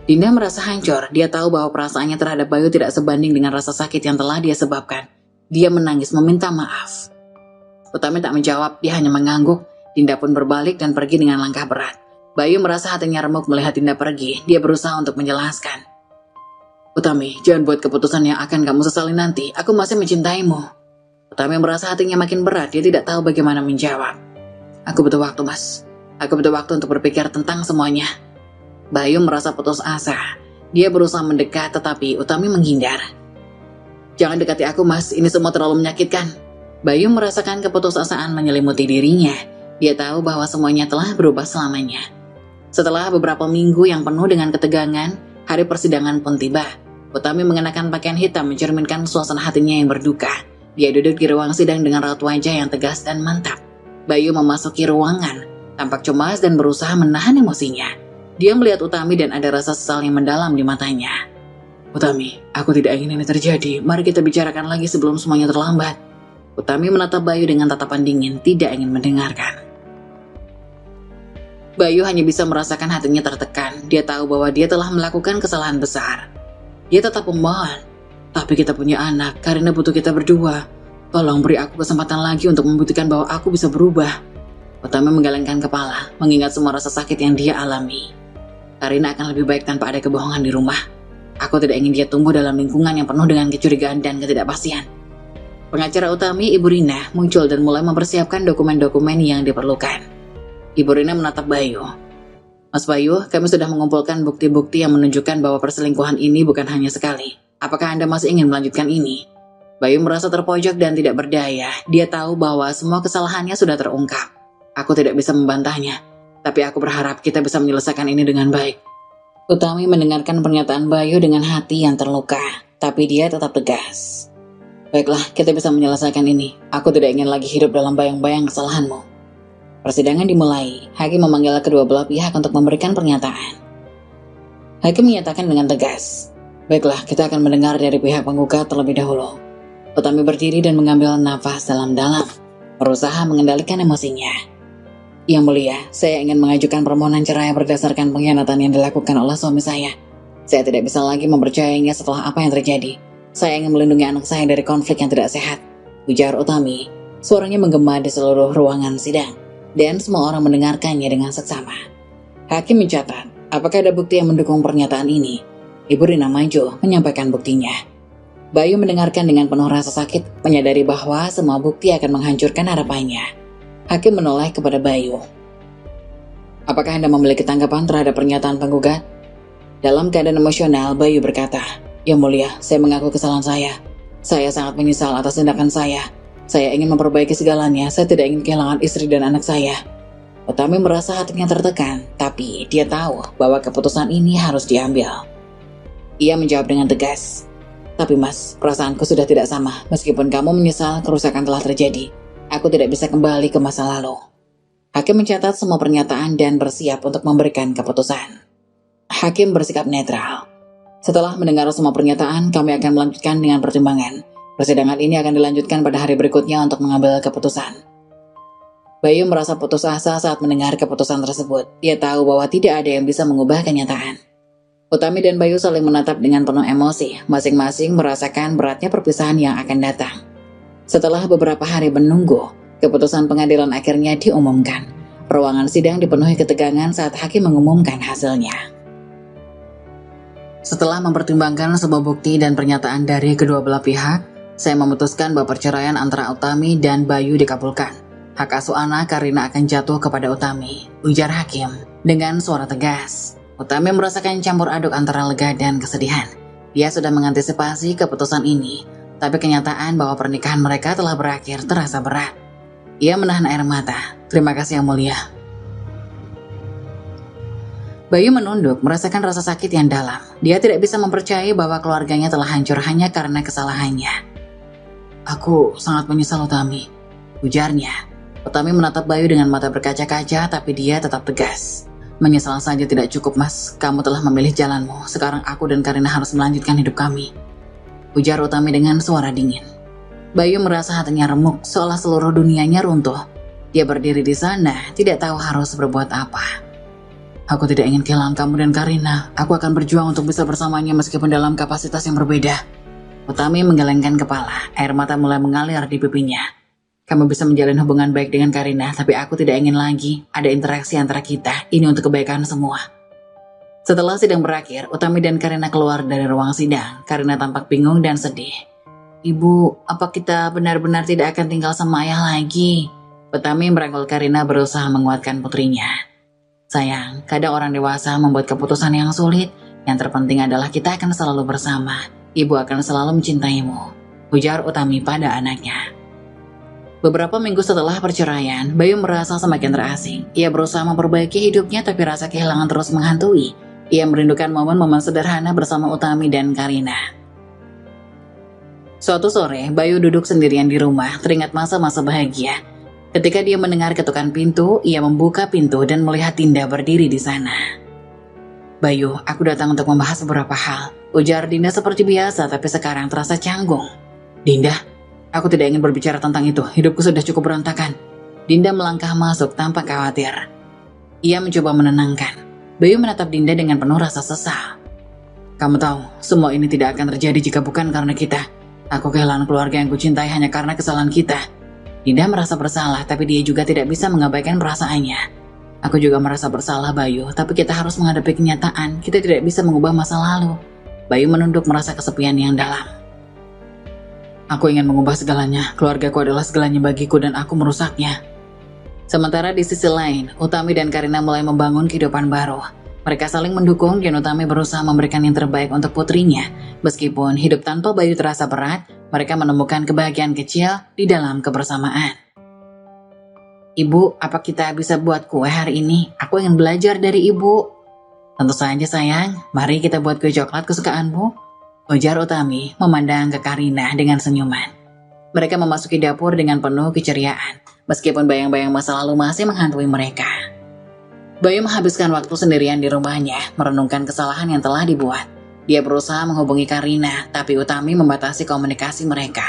Dinda merasa hancur. Dia tahu bahwa perasaannya terhadap Bayu tidak sebanding dengan rasa sakit yang telah dia sebabkan. Dia menangis meminta maaf. Utami tak menjawab, dia hanya mengangguk. Dinda pun berbalik dan pergi dengan langkah berat. Bayu merasa hatinya remuk melihat Dinda pergi. Dia berusaha untuk menjelaskan. Utami, jangan buat keputusan yang akan kamu sesali nanti. Aku masih mencintaimu. Utami merasa hatinya makin berat. Dia tidak tahu bagaimana menjawab. Aku butuh waktu, Mas. Aku butuh waktu untuk berpikir tentang semuanya. Bayu merasa putus asa. Dia berusaha mendekat, tetapi Utami menghindar. Jangan dekati aku, Mas. Ini semua terlalu menyakitkan. Bayu merasakan keputusasaan menyelimuti dirinya. Dia tahu bahwa semuanya telah berubah selamanya. Setelah beberapa minggu yang penuh dengan ketegangan, hari persidangan pun tiba. Utami mengenakan pakaian hitam mencerminkan suasana hatinya yang berduka. Dia duduk di ruang sidang dengan raut wajah yang tegas dan mantap. Bayu memasuki ruangan, tampak cemas dan berusaha menahan emosinya. Dia melihat Utami dan ada rasa sesal yang mendalam di matanya. Utami, aku tidak ingin ini terjadi. Mari kita bicarakan lagi sebelum semuanya terlambat. Utami menatap Bayu dengan tatapan dingin, tidak ingin mendengarkan. Bayu hanya bisa merasakan hatinya tertekan. Dia tahu bahwa dia telah melakukan kesalahan besar. Dia tetap memohon. Tapi kita punya anak, Karina butuh kita berdua. Tolong beri aku kesempatan lagi untuk membuktikan bahwa aku bisa berubah. Utami menggelengkan kepala, mengingat semua rasa sakit yang dia alami. Karina akan lebih baik tanpa ada kebohongan di rumah. Aku tidak ingin dia tumbuh dalam lingkungan yang penuh dengan kecurigaan dan ketidakpastian. Pengacara Utami, Ibu Rina, muncul dan mulai mempersiapkan dokumen-dokumen yang diperlukan. Ibu Rina menatap Bayu. Mas Bayu, kami sudah mengumpulkan bukti-bukti yang menunjukkan bahwa perselingkuhan ini bukan hanya sekali. Apakah Anda masih ingin melanjutkan ini? Bayu merasa terpojok dan tidak berdaya. Dia tahu bahwa semua kesalahannya sudah terungkap. Aku tidak bisa membantahnya, tapi aku berharap kita bisa menyelesaikan ini dengan baik. Utami mendengarkan pernyataan Bayu dengan hati yang terluka, tapi dia tetap tegas. Baiklah, kita bisa menyelesaikan ini. Aku tidak ingin lagi hidup dalam bayang-bayang kesalahanmu. Persidangan dimulai. Hakim memanggil kedua belah pihak untuk memberikan pernyataan. Hakim menyatakan dengan tegas. Baiklah, kita akan mendengar dari pihak penggugat terlebih dahulu. Utami berdiri dan mengambil nafas dalam-dalam, berusaha mengendalikan emosinya. Yang mulia, saya ingin mengajukan permohonan cerai berdasarkan pengkhianatan yang dilakukan oleh suami saya. Saya tidak bisa lagi mempercayainya setelah apa yang terjadi. Saya ingin melindungi anak saya dari konflik yang tidak sehat, ujar Utami. Suaranya menggema di seluruh ruangan sidang, dan semua orang mendengarkannya dengan seksama. Hakim mencatat, apakah ada bukti yang mendukung pernyataan ini? Ibu Rina maju menyampaikan buktinya. Bayu mendengarkan dengan penuh rasa sakit, menyadari bahwa semua bukti akan menghancurkan harapannya. Hakim menoleh kepada Bayu. Apakah Anda memiliki tanggapan terhadap pernyataan penggugat? Dalam keadaan emosional, Bayu berkata, Yang mulia, saya mengaku kesalahan saya. Saya sangat menyesal atas tindakan saya. Saya ingin memperbaiki segalanya, saya tidak ingin kehilangan istri dan anak saya. Utami merasa hatinya tertekan, tapi dia tahu bahwa keputusan ini harus diambil. Ia menjawab dengan tegas. Tapi Mas, perasaanku sudah tidak sama. Meskipun kamu menyesal, kerusakan telah terjadi. Aku tidak bisa kembali ke masa lalu. Hakim mencatat semua pernyataan dan bersiap untuk memberikan keputusan. Hakim bersikap netral. Setelah mendengar semua pernyataan, kami akan melanjutkan dengan pertimbangan. Persidangan ini akan dilanjutkan pada hari berikutnya untuk mengambil keputusan. Bayu merasa putus asa saat mendengar keputusan tersebut. Dia tahu bahwa tidak ada yang bisa mengubah kenyataan. Utami dan Bayu saling menatap dengan penuh emosi, masing-masing merasakan beratnya perpisahan yang akan datang. Setelah beberapa hari menunggu, keputusan pengadilan akhirnya diumumkan. Ruangan sidang dipenuhi ketegangan saat hakim mengumumkan hasilnya. Setelah mempertimbangkan semua bukti dan pernyataan dari kedua belah pihak, saya memutuskan bahwa perceraian antara Utami dan Bayu dikabulkan. Hak asuh anak Karina akan jatuh kepada Utami, ujar hakim dengan suara tegas. Utami merasakan campur aduk antara lega dan kesedihan. Dia sudah mengantisipasi keputusan ini, tapi kenyataan bahwa pernikahan mereka telah berakhir terasa berat. Ia menahan air mata. Terima kasih yang mulia. Bayu menunduk, merasakan rasa sakit yang dalam. Dia tidak bisa mempercayai bahwa keluarganya telah hancur hanya karena kesalahannya. Aku sangat menyesal, Utami, ujarnya. Utami menatap Bayu dengan mata berkaca-kaca, tapi dia tetap tegas. Menyesal saja tidak cukup, Mas. Kamu telah memilih jalanmu. Sekarang aku dan Karina harus melanjutkan hidup kami, ujar Utami dengan suara dingin. Bayu merasa hatinya remuk, seolah seluruh dunianya runtuh. Dia berdiri di sana, tidak tahu harus berbuat apa. Aku tidak ingin kehilangan kamu dan Karina. Aku akan berjuang untuk bisa bersamanya meskipun dalam kapasitas yang berbeda. Utami menggelengkan kepala, air mata mulai mengalir di pipinya. Kamu bisa menjalin hubungan baik dengan Karina, tapi aku tidak ingin lagi ada interaksi antara kita. Ini untuk kebaikan semua. Setelah sidang berakhir, Utami dan Karina keluar dari ruang sidang. Karina tampak bingung dan sedih. Ibu, apa kita benar-benar tidak akan tinggal sama ayah lagi? Utami merangkul Karina berusaha menguatkan putrinya. Sayang, kadang orang dewasa membuat keputusan yang sulit. Yang terpenting adalah kita akan selalu bersama. Ibu akan selalu mencintaimu, ujar Utami pada anaknya. Beberapa minggu setelah perceraian, Bayu merasa semakin terasing. Ia berusaha memperbaiki hidupnya, tapi rasa kehilangan terus menghantui. Ia merindukan momen-momen sederhana bersama Utami dan Karina. Suatu sore, Bayu duduk sendirian di rumah, teringat masa-masa bahagia. Ketika dia mendengar ketukan pintu, ia membuka pintu dan melihat Dinda berdiri di sana. Bayu, aku datang untuk membahas beberapa hal, ujar Dinda seperti biasa, tapi sekarang terasa canggung. Dinda, aku tidak ingin berbicara tentang itu, hidupku sudah cukup berantakan. Dinda melangkah masuk tanpa khawatir. Ia mencoba menenangkan. Bayu menatap Dinda dengan penuh rasa sesal. Kamu tahu, semua ini tidak akan terjadi jika bukan karena kita. Aku kehilangan keluarga yang kucintai hanya karena kesalahan kita. Dinda merasa bersalah, tapi dia juga tidak bisa mengabaikan perasaannya. Aku juga merasa bersalah, Bayu, tapi kita harus menghadapi kenyataan. Kita tidak bisa mengubah masa lalu. Bayu menunduk merasa kesepian yang dalam. Aku ingin mengubah segalanya. Keluargaku adalah segalanya bagiku dan aku merusaknya. Sementara di sisi lain, Utami dan Karina mulai membangun kehidupan baru. Mereka saling mendukung dan Utami berusaha memberikan yang terbaik untuk putrinya. Meskipun hidup tanpa Bayu terasa berat, mereka menemukan kebahagiaan kecil di dalam kebersamaan. Ibu, apa kita bisa buat kue hari ini? Aku ingin belajar dari ibu. Tentu saja sayang, mari kita buat kue coklat kesukaanmu, ujar Utami memandang ke Karina dengan senyuman. Mereka memasuki dapur dengan penuh keceriaan, meskipun bayang-bayang masa lalu masih menghantui mereka. Bayu menghabiskan waktu sendirian di rumahnya, merenungkan kesalahan yang telah dibuat. Dia berusaha menghubungi Karina, tapi Utami membatasi komunikasi mereka.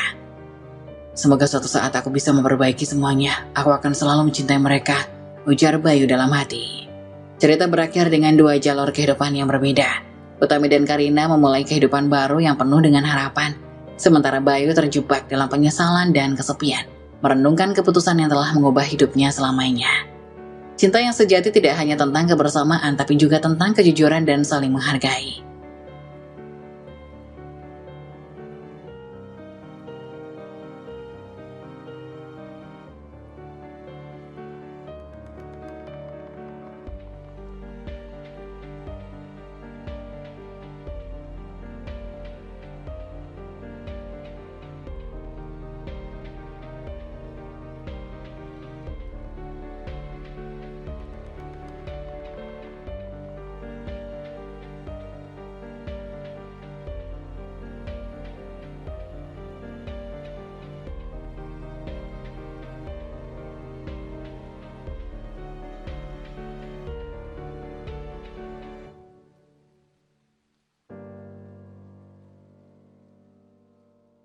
Semoga suatu saat aku bisa memperbaiki semuanya. Aku akan selalu mencintai mereka, ujar Bayu dalam hati. Cerita berakhir dengan dua jalur kehidupan yang berbeda. Utami dan Karina memulai kehidupan baru yang penuh dengan harapan. Sementara Bayu terjebak dalam penyesalan dan kesepian, merenungkan keputusan yang telah mengubah hidupnya selamanya. Cinta yang sejati tidak hanya tentang kebersamaan, tapi juga tentang kejujuran dan saling menghargai.